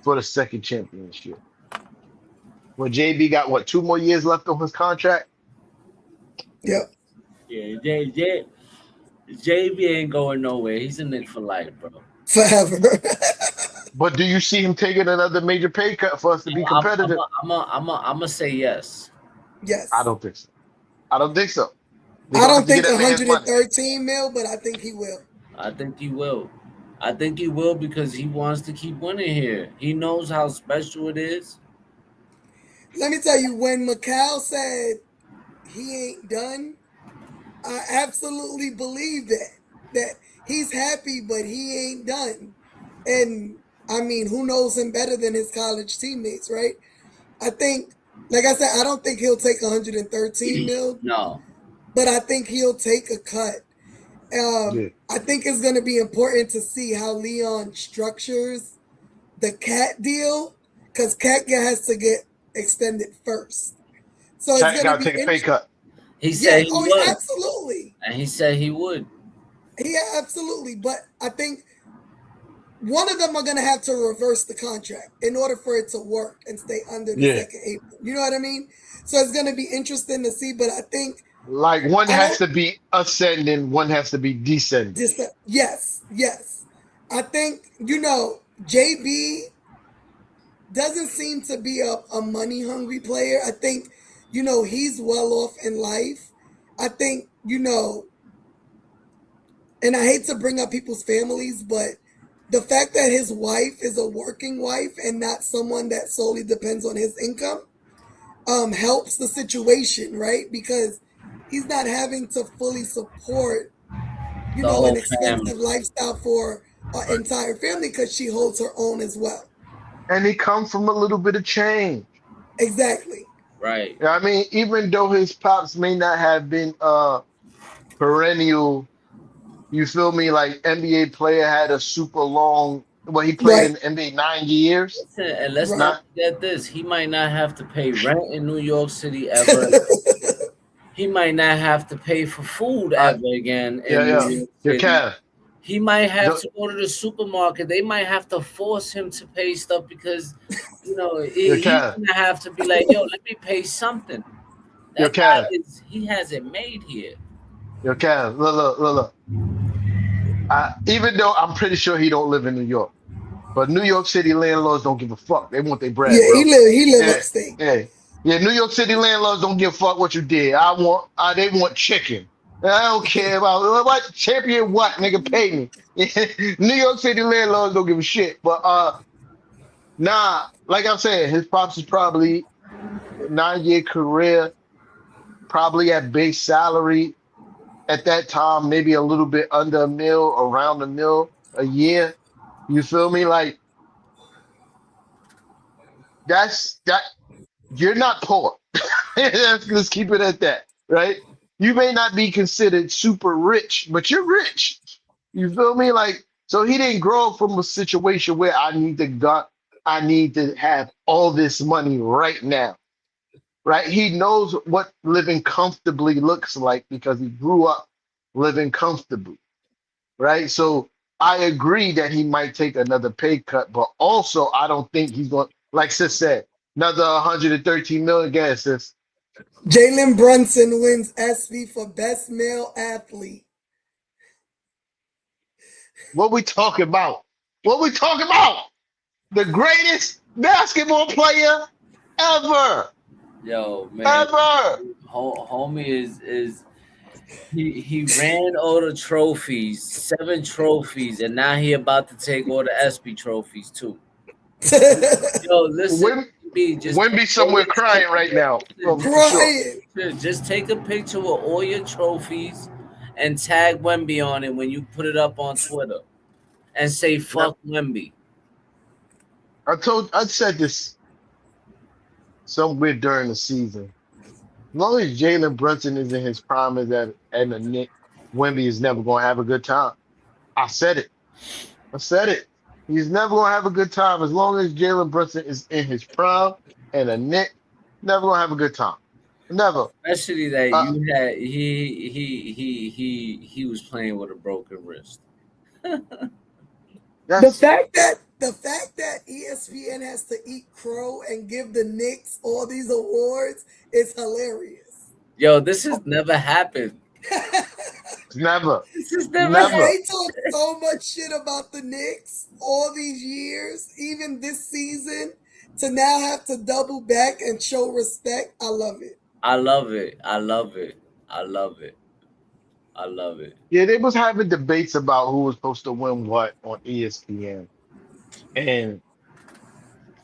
for the second championship. Well, JB got what, 2 more years left on his contract? Yep. Yeah, JB ain't going nowhere. He's a Knick for life, bro. Forever. But do you see him taking another major pay cut for us to be competitive? I'm gonna say yes. Yes. I don't think so. I don't think so. They're I gonna have don't to get think that man his money. 113 mil, but I think he will. I think he will. I think he will because he wants to keep winning here. He knows how special it is. Let me tell you, when Macau said he ain't done, I absolutely believe that. That he's happy, but he ain't done. And I mean, who knows him better than his college teammates, right? I think, like I said, I don't think he'll take 113 mil, No. but I think he'll take a cut. Yeah. I think it's going to be important to see how Leon structures the Cat deal because Cat has to get extended first. So it's Cat going to got be to take a pay cut. He Yeah. said he Oh, would. absolutely. And he said he would. Yeah, absolutely. But I think one of them are going to have to reverse the contract in order for it to work and stay under the Yeah. second apron. You know what I mean? So it's going to be interesting to see. But I think Like one I has don't to be ascending, one has to be descending. just yes. I think JB doesn't seem to be a money hungry player. I think he's well off in life. I think and I hate to bring up people's families, but the fact that his wife is a working wife and not someone that solely depends on his income helps the situation, right? Because he's not having to fully support The an whole family. expensive lifestyle for an entire family because she holds her own as well. And he come from a little bit of change. Exactly. Right. I mean, even though his pops may not have been perennial, you feel me, like NBA player had a super long, well, he played Right. in the NBA 9 years. Listen, and let's Right. not forget this. He might not have to pay rent in New York City ever. He might not have to pay for food Uh, ever again yeah, in New yeah. York Your City. Kev. He might have The, to go to the supermarket. They might have to force him to pay stuff because, your he's Kev. gonna have to be like, "Yo, let me pay something." Your That guy Kev. he has it made here. Your Kev. Look. Even though I'm pretty sure he don't live in New York, but New York City landlords don't give a fuck. They want their bread, Yeah, bro. he live Yeah, upstate. yeah, yeah. New York City landlords don't give a fuck what you did. They want chicken. I don't care about what champion what nigga pay me. New York City landlords don't give a shit. But nah, like I'm saying, his pops is probably 9 year career, probably at base salary at that time, maybe a little bit under a mil, around a mil a year. You feel me? Like that. You're not poor. Let's keep it at that, right? You may not be considered super rich, but you're rich. You feel me? Like, so he didn't grow up from a situation where I need to have all this money right now, right? He knows what living comfortably looks like because he grew up living comfortably, right? So I agree that he might take another pay cut, but also I don't think he's going, like Sis said, another 113 million gas, sis. Jalen Brunson wins ESPY for best male athlete. What we talking about? What we talking about? The greatest basketball player ever. Yo, man, Ever. homie is he ran all the trophies, 7 trophies, and now he about to take all the ESPY trophies too. Yo, listen, Wim, B, just take Wimby all somewhere crying right now. For sure. Crying. just take a picture with all your trophies and tag Wemby on it when you put it up on Twitter and say Yep. fuck Wemby. I said this somewhere during the season. As long as Jalen Brunson is in his prime as and the Knicks, Wemby is never gonna have a good time. I said it. I said it. He's never gonna have a good time as long as Jalen Brunson is in his prime and a Knick, never gonna have a good time. Never. Especially that Uh, you had he was playing with a broken wrist. The that's fact that ESPN has to eat crow and give the Knicks all these awards is hilarious. Yo, this has never happened. never. This has never Never. happened. They talk so much shit about the Knicks all these years, even this season, to now have to double back and show respect. I love it. I love it. I love it. I love it. I love it. Yeah, they was having debates about who was supposed to win what on ESPN. And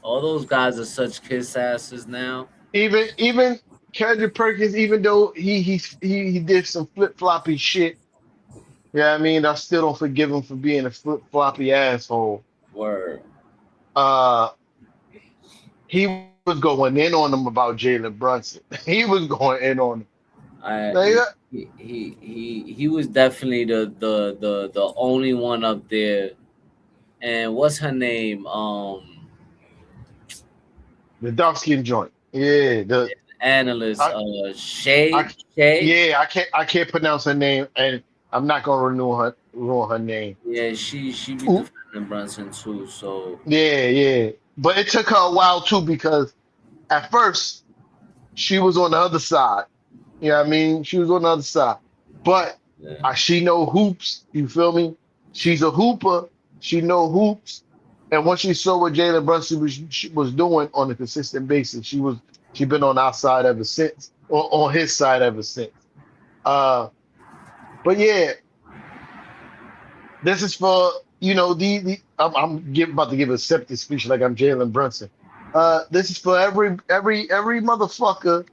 All those guys are such kiss asses now. even Kendrick Perkins, even though he did some flip floppy shit, yeah, I mean, I still don't forgive him for being a flip floppy asshole. Word. He was going in on him about Jalen Brunson. He was going in on him. Like, He was definitely the only one up there. And what's her name? the dark skin joint. Yeah, Analyst. I, Shay. I Shay. yeah, I can't pronounce her name, and I'm not gonna ruin her name. Yeah, she be Ooh. defending Brunson too. So Yeah. But it took her a while too because at first she was on the other side. You know what I mean? She was on the other side. But yeah. she know hoops. You feel me? She's a hooper. She know hoops. And once she saw what Jalen Brunson was doing on a consistent basis, she been on our side ever since, or on his side ever since. But yeah, this is for about to give a acceptance speech like I'm Jalen Brunson. This is for every motherfucker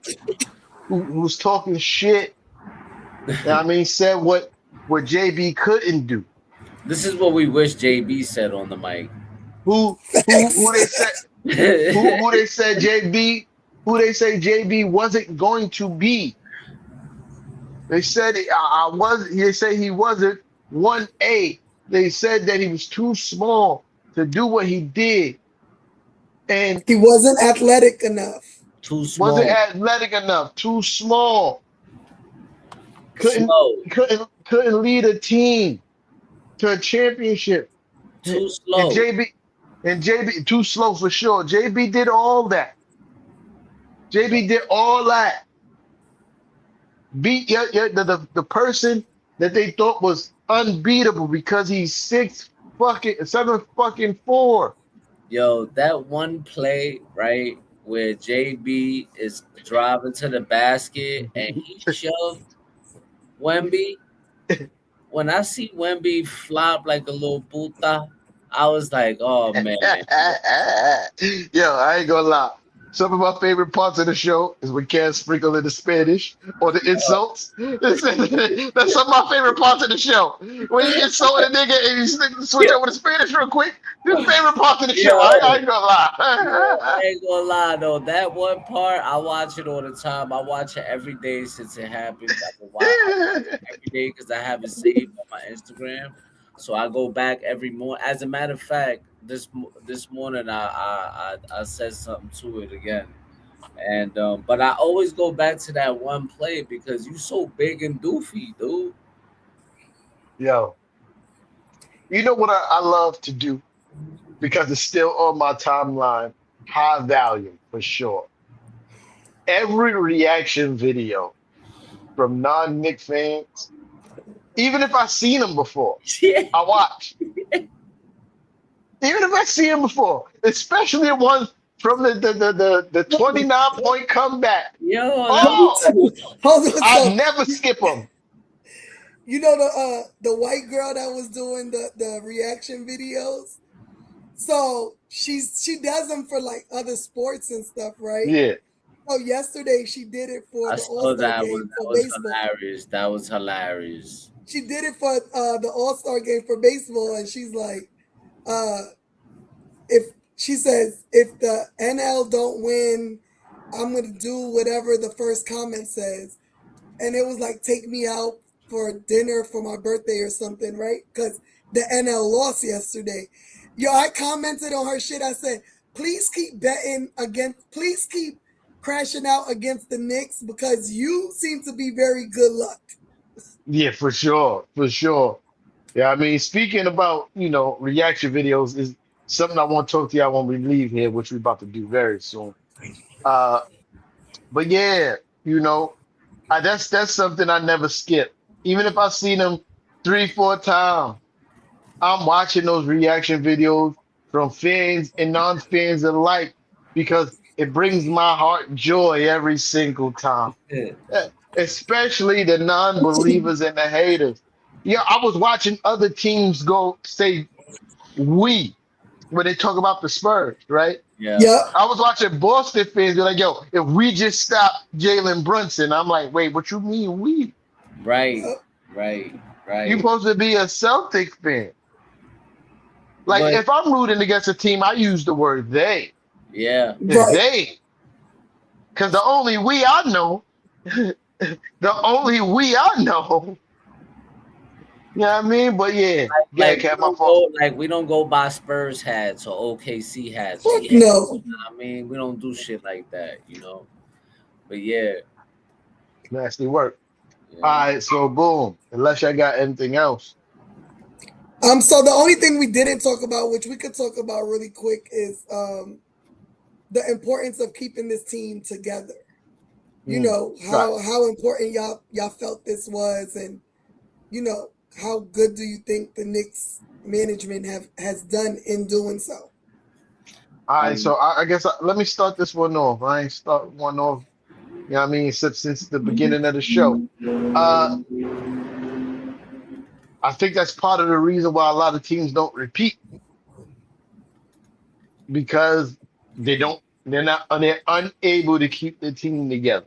who's talking shit. I mean, said what JB couldn't do. This is what we wish JB said on the mic. Who they said who they said JB wasn't going to be. They said they said he wasn't 1A. They said that he was too small to do what he did. And he wasn't athletic enough. Too small. Wasn't athletic enough. Too small. Couldn't lead a team to a championship. Too slow. And JB too slow for sure. JB did all that. JB did all that. Beat the person that they thought was unbeatable because he's 7'4". Yo, that one play, right, where JB is driving to the basket and he shoved Wemby. When I see Wemby flop like a little puta, I was like, oh man. Yo, I ain't gonna lie. Some of my favorite parts of the show is when Cam sprinkle in the Spanish or the insults. That's some of my favorite parts of the show. When you insult a nigga and you switch over to Spanish real quick, your favorite parts of the show. I ain't gonna lie. I ain't gonna lie though. That one part, I watch it all the time. I watch it every day since it happened. I can watch it every day because I have it saved on my Instagram. So I go back every morning. As a matter of fact, this morning I said something to it again, and but I always go back to that one play because you so big and doofy, dude. Yo, you know what I love to do because it's still on my timeline. High value for sure. Every reaction video from non-Knick fans Even if I seen him before, Yeah. I watch. Even if I see him before, especially the ones from the 29-point comeback. Yo, that Oh, Hold on, I so never skip them. you know the white girl that was doing the reaction videos. So she does them for like other sports and stuff, right? Yeah. So yesterday she did it for I the All saw Star that one. game That for was baseball. hilarious. That was hilarious. She did it for the All Star game for baseball, and she's like, uh, if she says if the NL don't win, I'm gonna do whatever the first comment says, and it was like take me out for dinner for my birthday or something, right? Because the NL lost yesterday. Yo, I commented on her shit. I said, please keep betting against, please keep crashing out against the Knicks because you seem to be very good luck. Yeah, for sure. For sure. Yeah, I mean, speaking about, reaction videos is something I want to talk to you. I won't leave here, which we're about to do very soon. Uh, but yeah, you know, that's something I never skip. Even if I've seen them 3, 4 times, I'm watching those reaction videos from fans and non-fans alike because it brings my heart joy every single time. Yeah. Especially the non-believers and the haters. Yeah, I was watching other teams go say we when they talk about the Spurs, right? Yeah. Yep. I was watching Boston fans be like, yo, if we just stop Jalen Brunson, I'm like, wait, what you mean we? Right. Yep. Right. You Right. supposed to be a Celtic fan. Like But if I'm rooting against a team, I use the word they. yeah. It's Right. they. Because the only we I know, the only we I know. You know what I mean? But yeah, yeah, Like Cat, my fault. we don't go buy Spurs hats or OKC hats. Fuck no. I mean, we don't do shit like that, But yeah, Nasty work. All yeah. right, so boom. Unless I got anything else. So the only thing we didn't talk about, which we could talk about really quick, is the importance of keeping this team together. You know Right. how important y'all felt this was, and you know how good do you think the Knicks management has done in doing so? All right, Um, so I guess let me start this one off. I ain't start one off, you know what I mean, since the beginning of the show. Uh, I think that's part of the reason why a lot of teams don't repeat because they're unable to keep the team together.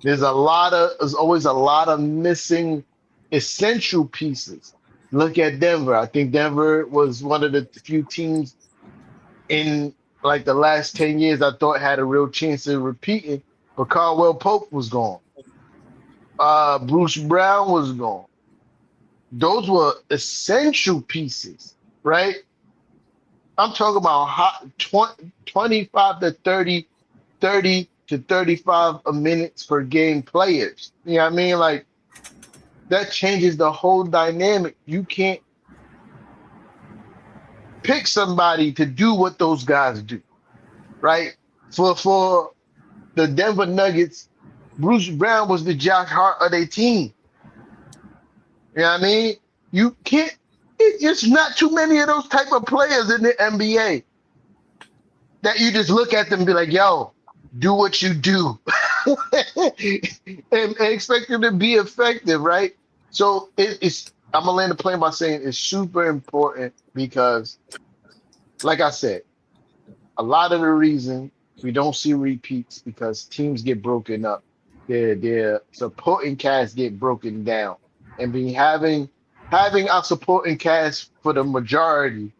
There's always a lot of missing essential pieces. Look at Denver. I think Denver was one of the few teams in like the last 10 years I thought had a real chance of repeating, but Caldwell Pope was gone. Bruce Brown was gone. Those were essential pieces, right? I'm talking about 25 to 30, 30 to 35 a minutes per game players. You know what I mean? Like that changes the whole dynamic. You can't pick somebody to do what those guys do, right? For the Denver Nuggets, Bruce Brown was the Josh Hart of their team. You know what I mean? You can't. It's not too many of those type of players in the NBA that you just look at them and be like, "Yo, do what you do," and expect them to be effective, right? So it's. I'm gonna land the plane by saying it's super important because, like I said, a lot of the reason we don't see repeats because teams get broken up. Their supporting cast get broken down, and having our supporting cast for the majority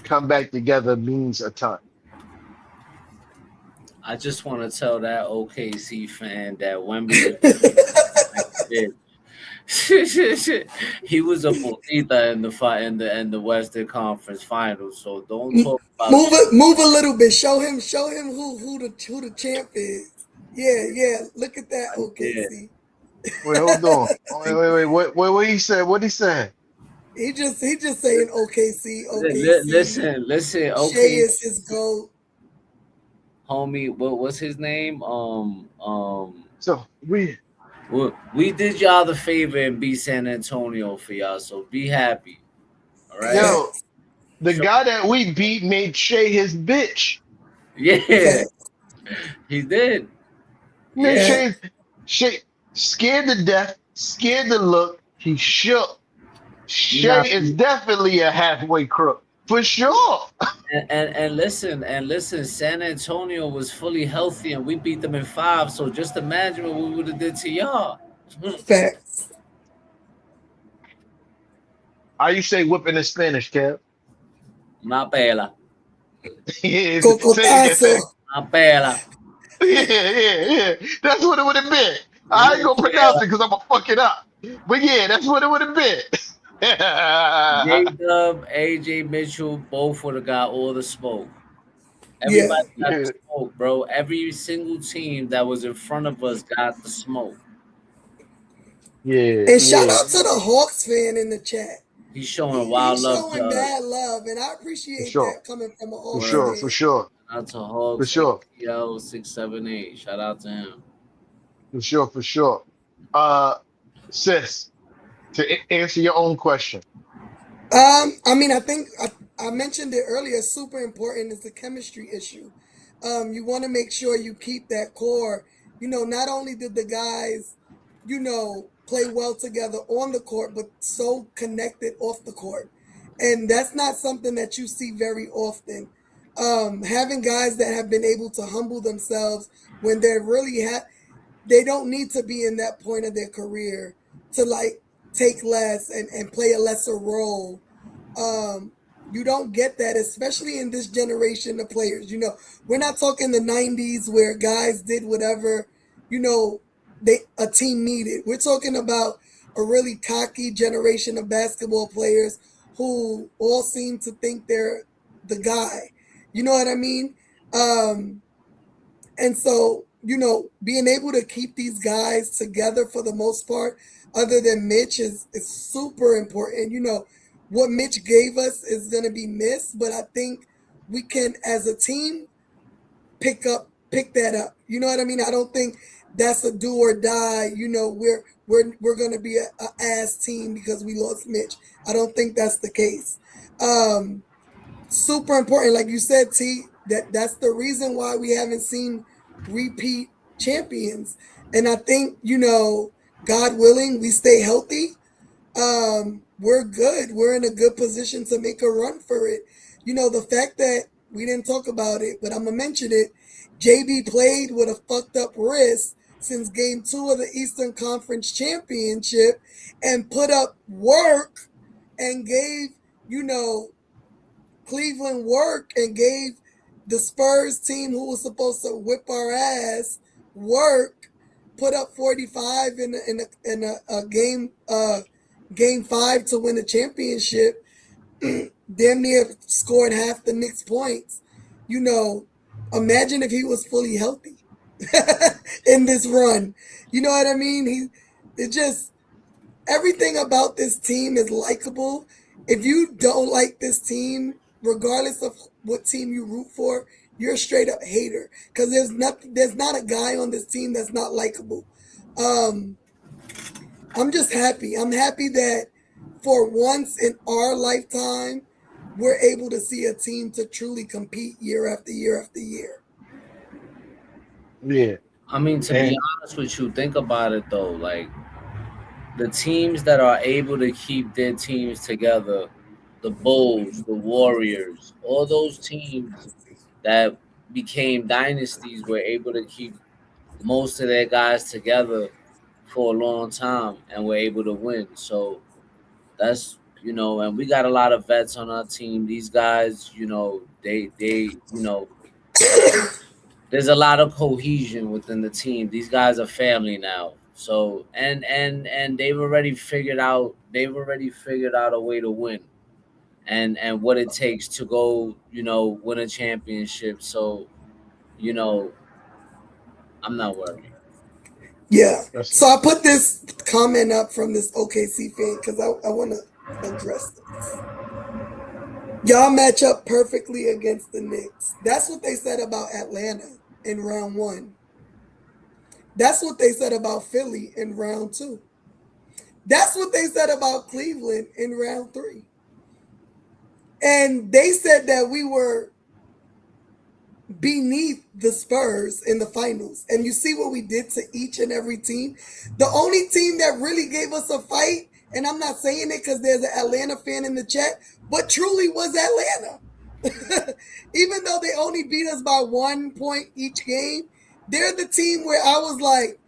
come back together means a ton. I just want to tell that OKC fan that Wemby was like a bitch. He was a bolita in the fight in the Western Conference Finals. So don't talk about shit. Move a little bit. Show him who the champ is. Yeah, yeah. Look at that, Yeah. OKC. Wait, hold on. Wait. What he said? What he said? He just saying OKC, OKC. Listen. Shea Okay, is his goat. homie. What's his name? So we We did y'all the favor and beat San Antonio for y'all, so be happy. All right. Yo, Facts. the So guy that we beat made Shay his bitch. yeah, Facts. he did. Made Yeah. Facts. Shay scared to death, scared to look. He shook. You know, Shay is definitely a halfway crook for sure. and listen, San Antonio was fully healthy and we beat them in 5. So just imagine what we would have did to y'all. Facts. How you say whipping in Spanish, Kev? Una pela. Yeah, say it again. Cocotazo. Una pela. Yeah. That's what it would have been. I Una ain't gonna pronounce pela. it because I'm gonna fuck it up. But yeah, that's what it would have been. J Dub, AJ Mitchell, both would have got all the smoke. Yeah. Everybody got the Yeah, smoke, bro. Every single team that was in front of us got the smoke. And shout yeah, out to the Hawks fan in the chat. He's showing wild He's love to showing us. mad love, and I for appreciate sure, that coming from a for Hawks Word. sure, for fan. sure, Shout out to for Hawks, sure, APL678. Shout out to him. for sure, for sure. Uh, sis, to answer your own question. I mean, I think I mentioned it earlier. Super important is the chemistry issue. You want to make sure you keep that core. Not only did the guys, play well together on the court, but so connected off the court, and that's not something that you see very often. Having guys that have been able to humble themselves when they're really they don't need to be in that point of their career to like take less and play a lesser role. You don't get that, especially in this generation of players. We're not talking the 90s where guys did whatever, you know, a team needed. We're talking about a really cocky generation of basketball players who all seem to think they're the guy. You know what I mean? Um, and so, being able to keep these guys together for the most part, other than Mitch, is super important. What Mitch gave us is going to be missed, but I think we can, as a team, pick that up. You know what I mean? I don't think that's a do or die. We're going to be a ass team because we lost Mitch. I don't think that's the case. Um, Super important, like you said, T. That's the reason why we haven't seen repeat champions. And I think God willing, we stay healthy. We're good. We're in a good position to make a run for it. The fact that we didn't talk about it, but I'm gonna mention it. JB played with a fucked up wrist since game 2 of the Eastern Conference Championship and put up work and gave, you know, Cleveland work and gave the Spurs team who was supposed to whip our ass work, put up 45 in a game 5 to win a championship. Damn near scored half the Knicks points. Imagine if he was fully healthy in this run. You know what I mean? It just everything about this team is likable. If you don't like this team, regardless of what team you root for, you're a straight up hater. Because there's not a guy on this team that's not likable. Um, I'm just happy. I'm happy that for once in our lifetime, we're able to see a team to truly compete year after year after year. Yeah, I mean, to be and honest with you, think about it though. Like the teams that are able to keep their teams together, the Bulls, the Warriors, all those teams that became dynasties were able to keep most of their guys together for a long time and were able to win. So that's and we got a lot of vets on our team. These guys, they there's a lot of cohesion within the team. These guys are family now. So and they've already figured out a way to win and what it takes to go, win a championship. So, you know, I'm not worried. Yeah. that's So I put this comment up from this OKC fan because I want to address this. Y'all match up perfectly against the Knicks. That's what they said about Atlanta in round 1. That's what they said about Philly in round 2. That's what they said about Cleveland in round 3. And they said that we were beneath the Spurs in the finals. And you see what we did to each and every team. The only team that really gave us a fight, and I'm not saying it because there's an Atlanta fan in the chat, but truly was Atlanta. Even though they only beat us by 1 point each game, they're the team where I was like,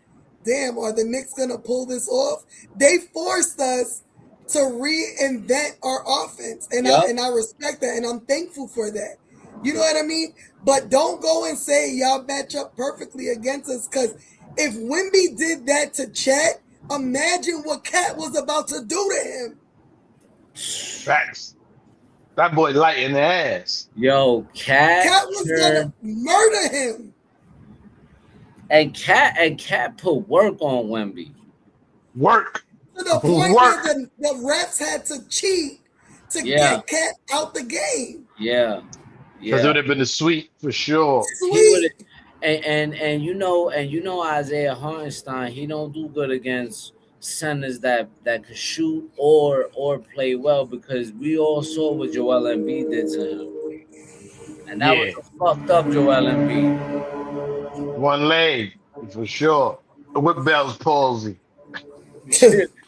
damn, are the Knicks going to pull this off? They forced us to reinvent our offense. And Yep. I respect that, and I'm thankful for that. You know what I mean? But don't go and say y'all match up perfectly against us, because if Wemby did that to Chet, imagine what Cat was about to do to him. Facts. That boy light in the ass. Yo, Cat was gonna murder him. And Cat put work on Wemby. Work. To the point Work. where the refs had to cheat to get Cat out the game. Yeah. Because it would have been a sweep for sure. Sweet. And you know Isaiah Hartenstein, he don't do good against centers that could shoot or play well, because we all saw what Joel Embiid did to him. And that was a fucked up Joel Embiid. One leg, for sure. With Bell's palsy.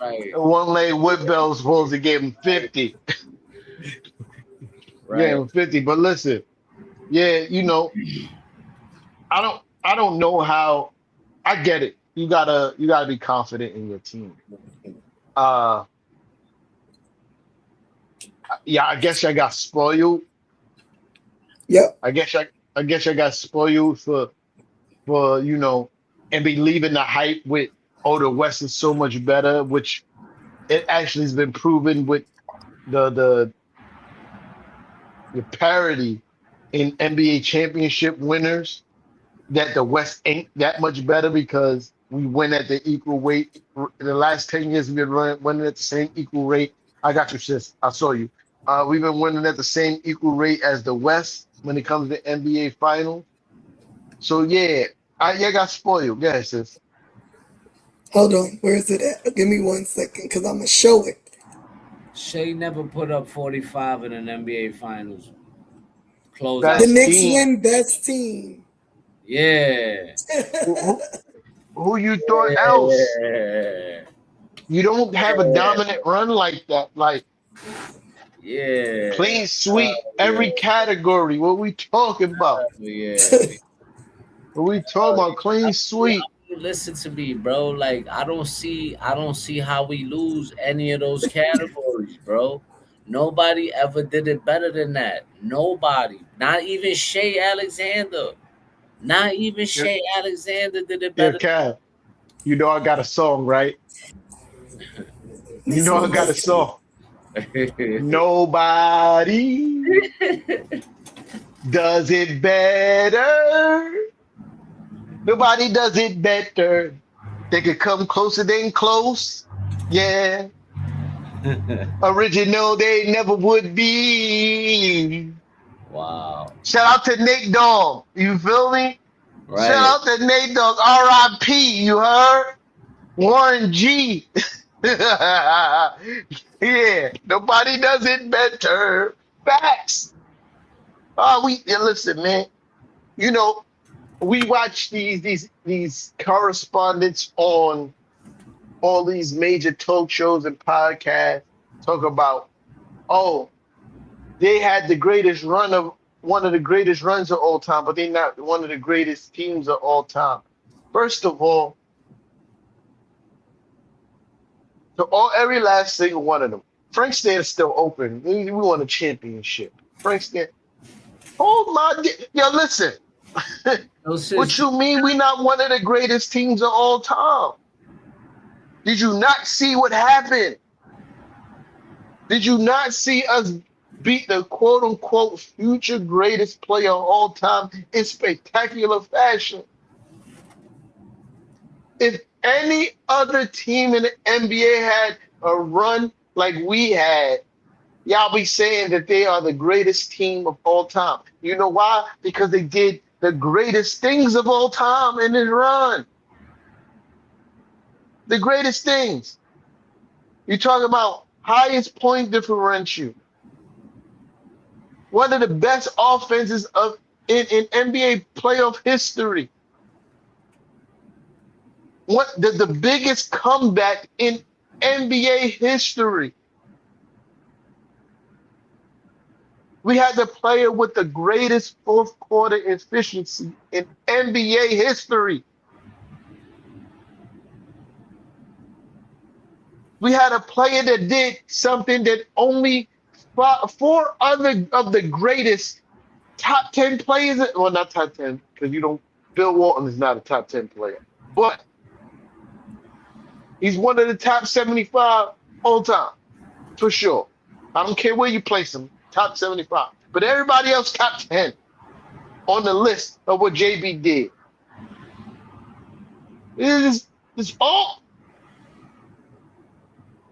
Right. One leg with Bell's palsy gave him 50. Right. Gave him 50. But listen, I don't know how. I get it. You gotta be confident in your team. I guess I got spoiled. Yep. I guess I got spoiled for and believing the hype with the West is so much better, which it actually has been proven with the parity in NBA championship winners, that the West ain't that much better, because we win at the equal rate. In the last 10 years, we've been winning at the same equal rate. I got you, sis. I saw you. We've been winning at the same equal rate as the West when it comes to NBA Finals. So, I got spoiled. Yeah, sis. Hold on. Where is it at? Give me 1 second, because I'm going to show it. Shea never put up 45 in an NBA Finals. Close Best out. The Knicks team. win best team. Yeah. Who you thought else? Yeah. You don't have a dominant run like that. Like, Yeah. clean sweep, every category. What we talking about? Yeah. What we talking about? Clean sweep. Listen to me, bro. Like, I don't see how we lose any of those categories, bro. Nobody ever did it better than that. Nobody. Not even Shea Alexander. Not even Shea Alexander did it better. Kev, you know I got a song, right? You know I got a song. Nobody does it better. Nobody does it better. They could come closer than close. Yeah. Original, they never would be. Wow. Shout out to Nate Dogg. You feel me? Right. Shout out to Nate Dogg. R.I.P. You heard? Warren G. Yeah. Nobody does it better. Facts. Listen, man. You know, we watch these correspondents on all these major talk shows and podcasts talk about, they had the greatest run of one of the greatest runs of all time, but they're not one of the greatest teams of all time. First of all, every last single one of them, Frank Stan's still open. We won a championship. Frank Stan. Yo, listen. What you mean we not one of the greatest teams of all time? Did you not see what happened? Did you not see us beat the quote-unquote future greatest player of all time in spectacular fashion? If any other team in the NBA had a run like we had, y'all be saying that they are the greatest team of all time. You know why? Because they did the greatest things of all time in this run. the greatest things. You talk about highest point differential. One of the best offenses in NBA playoff history. The biggest comeback in NBA history. We had the player with the greatest fourth quarter efficiency in NBA history. We had a player that did something that only four other of the greatest top 10 players, well, not top 10, because Bill Walton is not a top 10 player, but he's one of the top 75 all time, for sure. I don't care where you place him, top 75. But everybody else top 10 on the list of what JB did. It's all.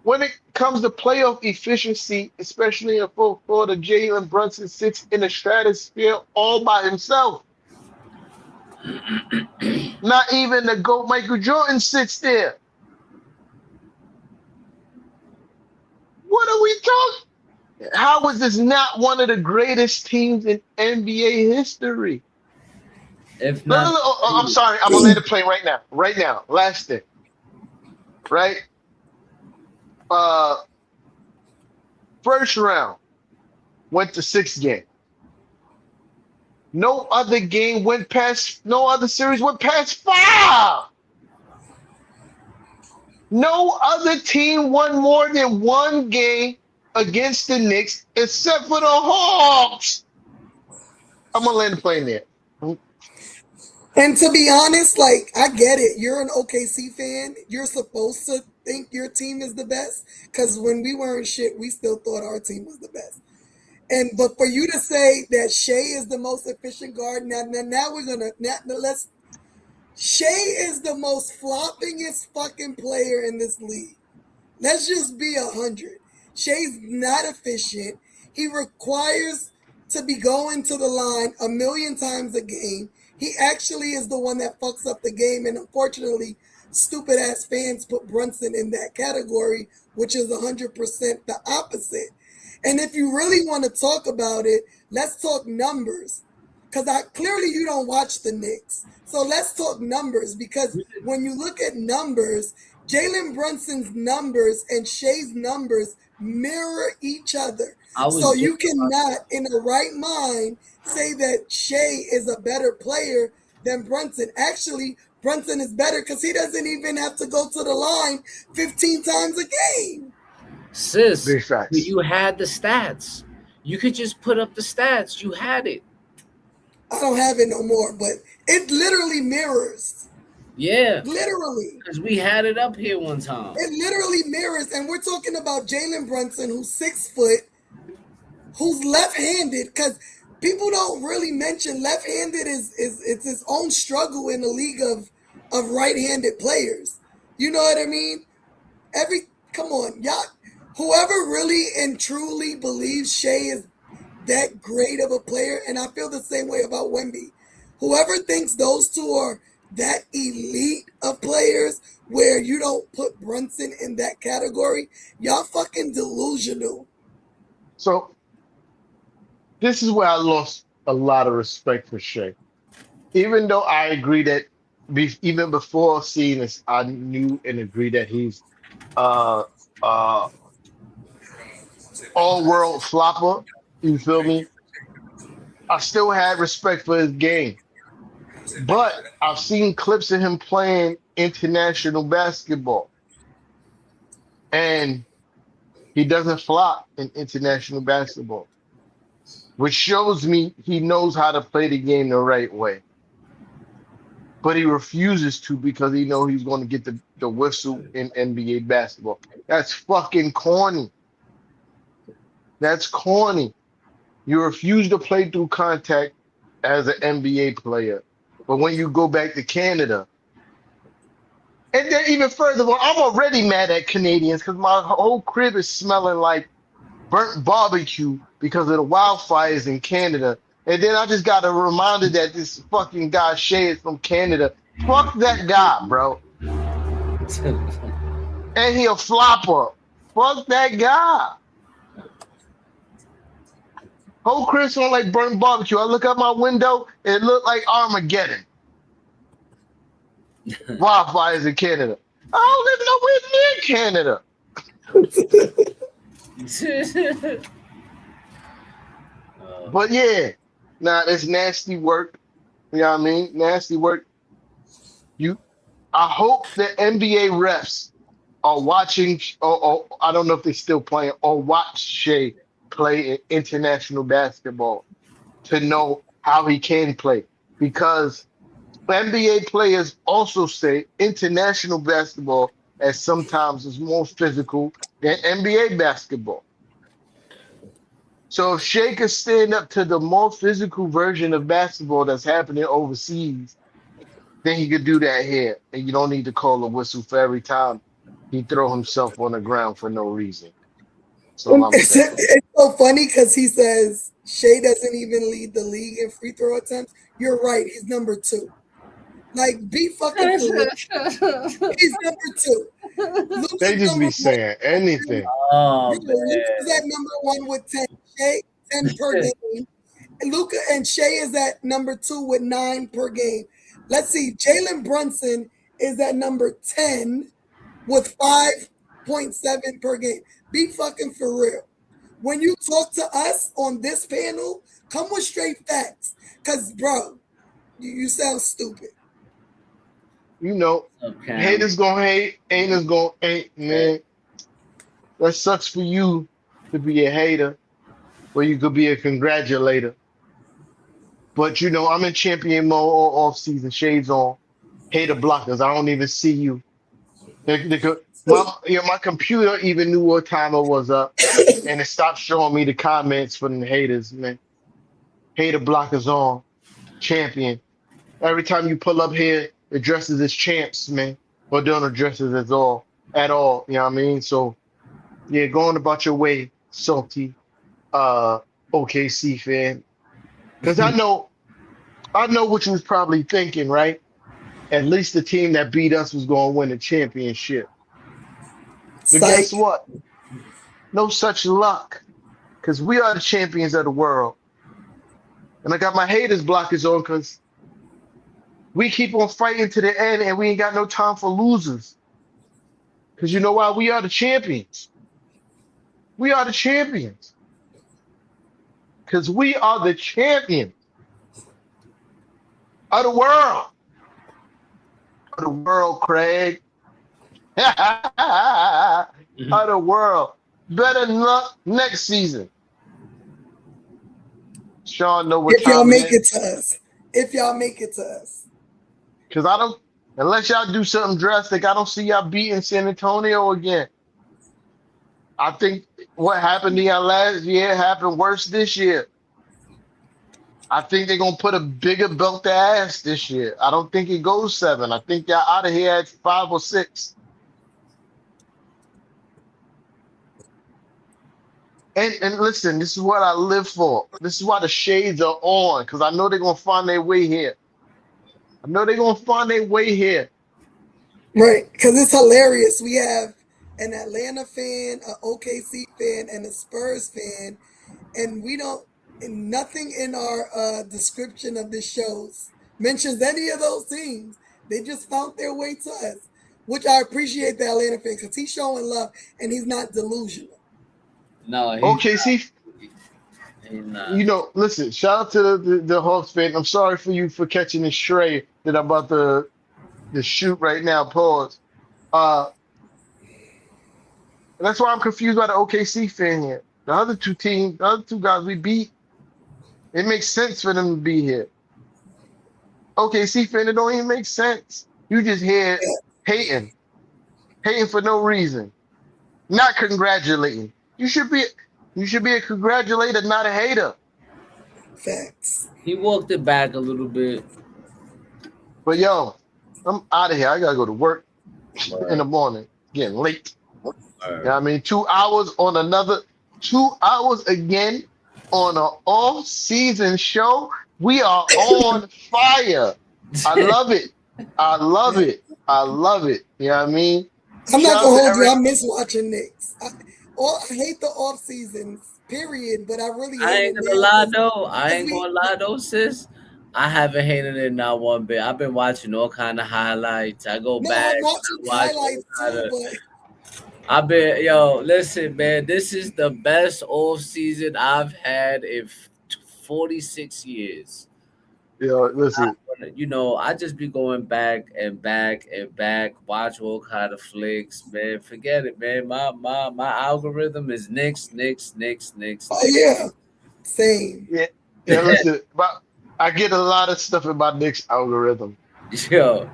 When it comes to playoff efficiency, especially in the fourth quarter, Jalen Brunson sits in the stratosphere all by himself. Not even the GOAT Michael Jordan sits there. What are we talking? How is this not one of the greatest teams in NBA history? If not, I'm sorry. I'm going to let it play right now. Right now. Last thing. Right? First round went to 6 games. No other series went past 5. No other team won more than 1 game against the Knicks except for the Hawks. I'm gonna land the plane there. And to be honest, like, I get it. You're an OKC fan. You're supposed to think your team is the best. Because when we weren't shit, we still thought our team was the best. But for you to say that Shea is the most efficient guard, now we're gonna let's. Shea is the most floppingest fucking player in this league. Let's just be 100. Shea's not efficient. He requires to be going to the line 1,000,000 times a game. He actually is the one that fucks up the game, and unfortunately, stupid ass fans put Brunson in that category, which is 100% the opposite. And if you really want to talk about it, let's talk numbers. Because clearly you don't watch the Knicks. So let's talk numbers, because when you look at numbers, Jalen Brunson's numbers and Shea's numbers mirror each other. So you cannot, in the right mind, say that Shea is a better player than Brunson. Actually, Brunson is better because he doesn't even have to go to the line 15 times a game. Sis, you had the stats. You could just put up the stats. You had it. I don't have it no more, but it literally mirrors. Yeah. Literally. Because we had it up here one time. It literally mirrors, and we're talking about Jalen Brunson, who's 6 foot, who's left-handed, because people don't really mention left-handed is its own struggle in the league of right-handed players. You know what I mean? Come on, y'all. Whoever really and truly believes Shea is that great of a player, and I feel the same way about Wemby. Whoever thinks those two are that elite of players where you don't put Brunson in that category, y'all fucking delusional. So this is where I lost a lot of respect for Shea. Even though I agree that even before seeing this, I knew and agreed that he's all-world flopper. You feel me? I still had respect for his game. But I've seen clips of him playing international basketball. And he doesn't flop in international basketball, which shows me he knows how to play the game the right way. But he refuses to because he knows he's going to get the whistle in NBA basketball. That's fucking corny. That's corny. You refuse to play through contact as an NBA player. But when you go back to Canada, and then even furthermore, I'm already mad at Canadians because my whole crib is smelling like burnt barbecue because of the wildfires in Canada. And then I just got a reminder that this fucking guy Shea is from Canada. Fuck that guy, bro. And he a flopper. Fuck that guy. Whole Chris on like burnt barbecue. I look out my window, it looked like Armageddon. Wildfires in Canada. I don't live nowhere near Canada. But yeah, nah, it's nasty work. You know what I mean? Nasty work. I hope the NBA refs are watching, or I don't know if they're still playing, or watch Shea play in international basketball to know how he can play. Because NBA players also say international basketball as sometimes is more physical than NBA basketball. So if Shea could stand up to the more physical version of basketball that's happening overseas, then he could do that here. And you don't need to call a whistle for every time he throw himself on the ground for no reason. So I'm saying. It's so funny because he says Shea doesn't even lead the league in free throw attempts. You're right. He's number 2. Like, be fucking for real. He's number 2. Luka's They just be number saying anything. Oh, one. Luka's at number 1 with 10. Shea, 10 per game. And Luka and Shea is at number 2 with 9 per game. Let's see. Jalen Brunson is at number 10 with 5.7 per game. Be fucking for real. When you talk to us on this panel, come with straight facts. Because, bro, you sound stupid. You know, haters gonna hate, haters gonna hate, man. That sucks for you to be a hater, or you could be a congratulator. But you know, I'm in champion mode all off season, shades on, hater blockers. I don't even see you. My computer even knew what time it was up, and it stopped showing me the comments from the haters, man. Hater blockers on, champion. Every time you pull up here, it dresses as champs, man, or don't address it at all. You know what I mean? So, yeah, going about your way, salty, OKC fan, because I know what you was probably thinking, right? At least the team that beat us was going to win the championship. But guess what? No such luck, because we are the champions of the world. And I got my haters blockers on because we keep on fighting to the end and we ain't got no time for losers. Because you know why? We are the champions. We are the champions. Because we are the champions of the world. Of the world, Craig. Of the world. Better luck next season. Sean, know what if y'all time make it it is. to us. If y'all make it to us. Because I don't, unless y'all do something drastic, I don't see y'all beating San Antonio again. I think what happened to y'all last year happened worse this year. I think they're going to put a bigger belt to ass this year. I don't think it goes 7. I think y'all out of here at 5 or 6. And listen, this is what I live for. This is why the shades are on, because I know they're going to find their way here. I know they're going to find their way here. Right, because it's hilarious. We have an Atlanta fan, an OKC fan, and a Spurs fan, and we don't, and nothing in our description of this show mentions any of those teams. They just found their way to us, which I appreciate the Atlanta fan because he's showing love and he's not delusional. No, OKC. Not. You know, listen, shout out to the Hawks fan. I'm sorry for you for catching the stray that I'm about to shoot right now. Pause. That's why I'm confused by the OKC fan here. The other two teams, the other two guys we beat, it makes sense for them to be here. OKC fan, it don't even make sense. You just hear hating for no reason, not congratulating. You should be a congratulator, not a hater. Facts. He walked it back a little bit. But yo, I'm out of here. I gotta go to work in the morning. Getting late. You know what I mean? 2 hours on another 2 hours again on an off-season show. We are on fire. I love it. I love it. I love it. You know what I mean? I'm not Shout out gonna to hold you. Eric. I miss watching Knicks. I hate the off seasons, period. But I really I hate ain't it gonna now lie because though. I ain't we gonna lie though, sis. I haven't hated it not one bit. I've been watching all kind of highlights. I go no, back. I'm I watching watch all highlights kind too. of. But I've been listen, man. This is the best off season I've had in 46 years. Listen. I just be going back and back and back, watch all kind of flicks, man. Forget it, man. My algorithm is Knicks, Knicks, Knicks, Knicks, oh Knicks. yeah, same. Yeah, yeah. Listen, but I get a lot of stuff in my Knicks algorithm. Yo,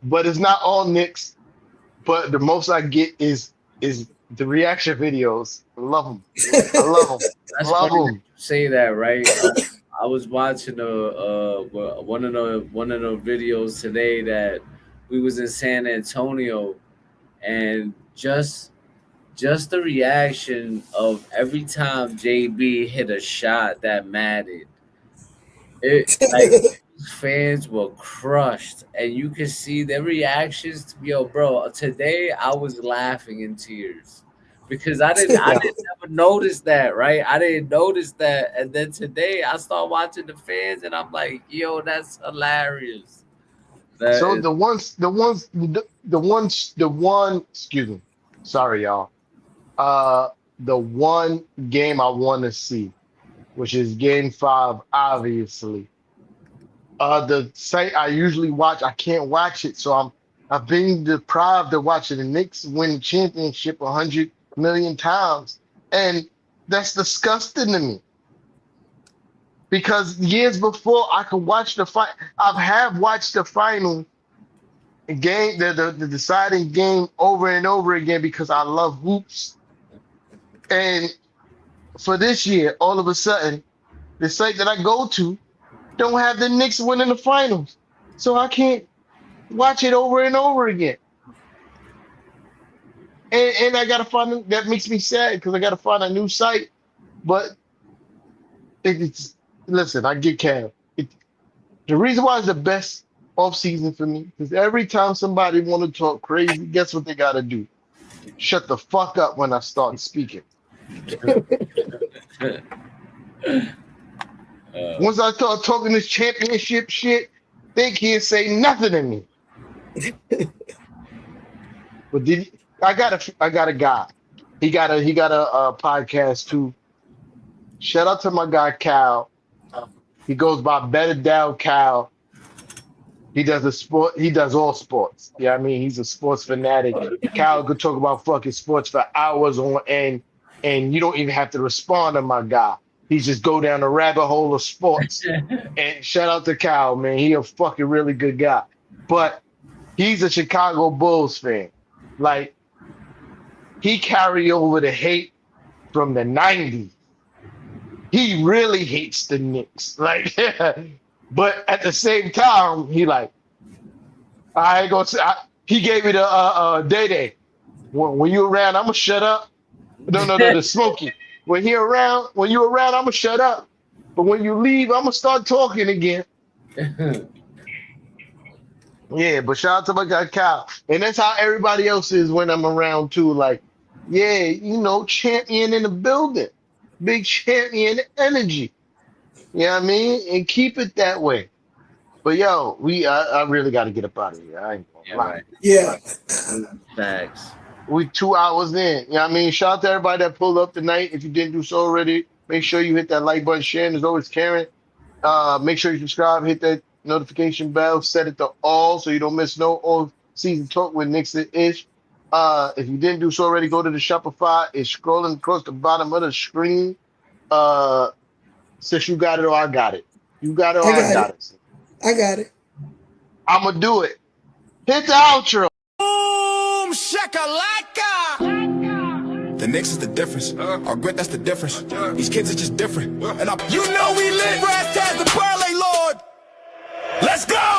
But it's not all Knicks. But the most I get is the reaction videos. I love them. I love them. that's Love funny that them. you say that, right? I was watching one of the videos today that we was in San Antonio, and just the reaction of every time JB hit a shot that mattered. It like fans were crushed, and you could see their reactions. Yo, bro, today I was laughing in tears because I Yeah. didn't ever notice that, right? I didn't notice that, and then today I start watching the fans, and I'm like, yo, that's hilarious. That So is, the one. Excuse me. Sorry, y'all. Uh, the one game I want to see, which is Game 5, obviously. The site I usually watch, I can't watch it, so I've been deprived of watching the Knicks win the championship 100 million times, and that's disgusting to me. Because years before I could watch the fight, I have watched the final game, the deciding game over and over again because I love hoops. And for this year, all of a sudden, the site that I go to don't have the Knicks winning the finals, so I can't watch it over and over again. And I gotta find that makes me sad because I gotta find a new site. But it's listen, I get Cam. The reason why it's the best off season for me is every time somebody want to talk crazy, guess what they gotta do? Shut the fuck up when I start speaking. Once I start talking this championship shit, they can't say nothing to me. But I got a guy. He got a podcast too. Shout out to my guy Cal. He goes by Better Down Cal. He does the sport. He does all sports. Yeah, I mean, he's a sports fanatic. Cal could talk about fucking sports for hours on end, and you don't even have to respond to my guy. He just go down the rabbit hole of sports. And shout out to Cal, man. He a fucking really good guy. But he's a Chicago Bulls fan. Like, he carried over the hate from the 90s. He really hates the Knicks. Like, but at the same time, he like, I ain't gonna say, he gave me the day. When you around, I'm gonna shut up. No, the Smokey. When you around, I'm gonna shut up. But when you leave, I'm gonna start talking again. Yeah, but shout out to my guy Kyle. And that's how everybody else is when I'm around too. Like, yeah, champion in the building. Big champion energy. You know what I mean? And keep it that way. But yo, I really gotta get up out of here. I ain't gonna yeah, lie. right. Yeah, Facts. We 2 hours in. You know what I mean? Shout out to everybody that pulled up tonight. If you didn't do so already, make sure you hit that like button, share. And there's always Karen. Make sure you subscribe, hit that notification bell, set it to all so you don't miss no all season talk with Knicks and Ish. If you didn't do so already, go to the Shopify. It's scrolling across the bottom of the screen. Since you got it or I got it. You got it or I I got got it. it. I got it. I'm gonna do it. Hit the outro. Boom shakalaka. The Knicks is the difference. Our grit, that's the difference. These kids are just different. And you know we live brass tags the parlay lord. Let's go.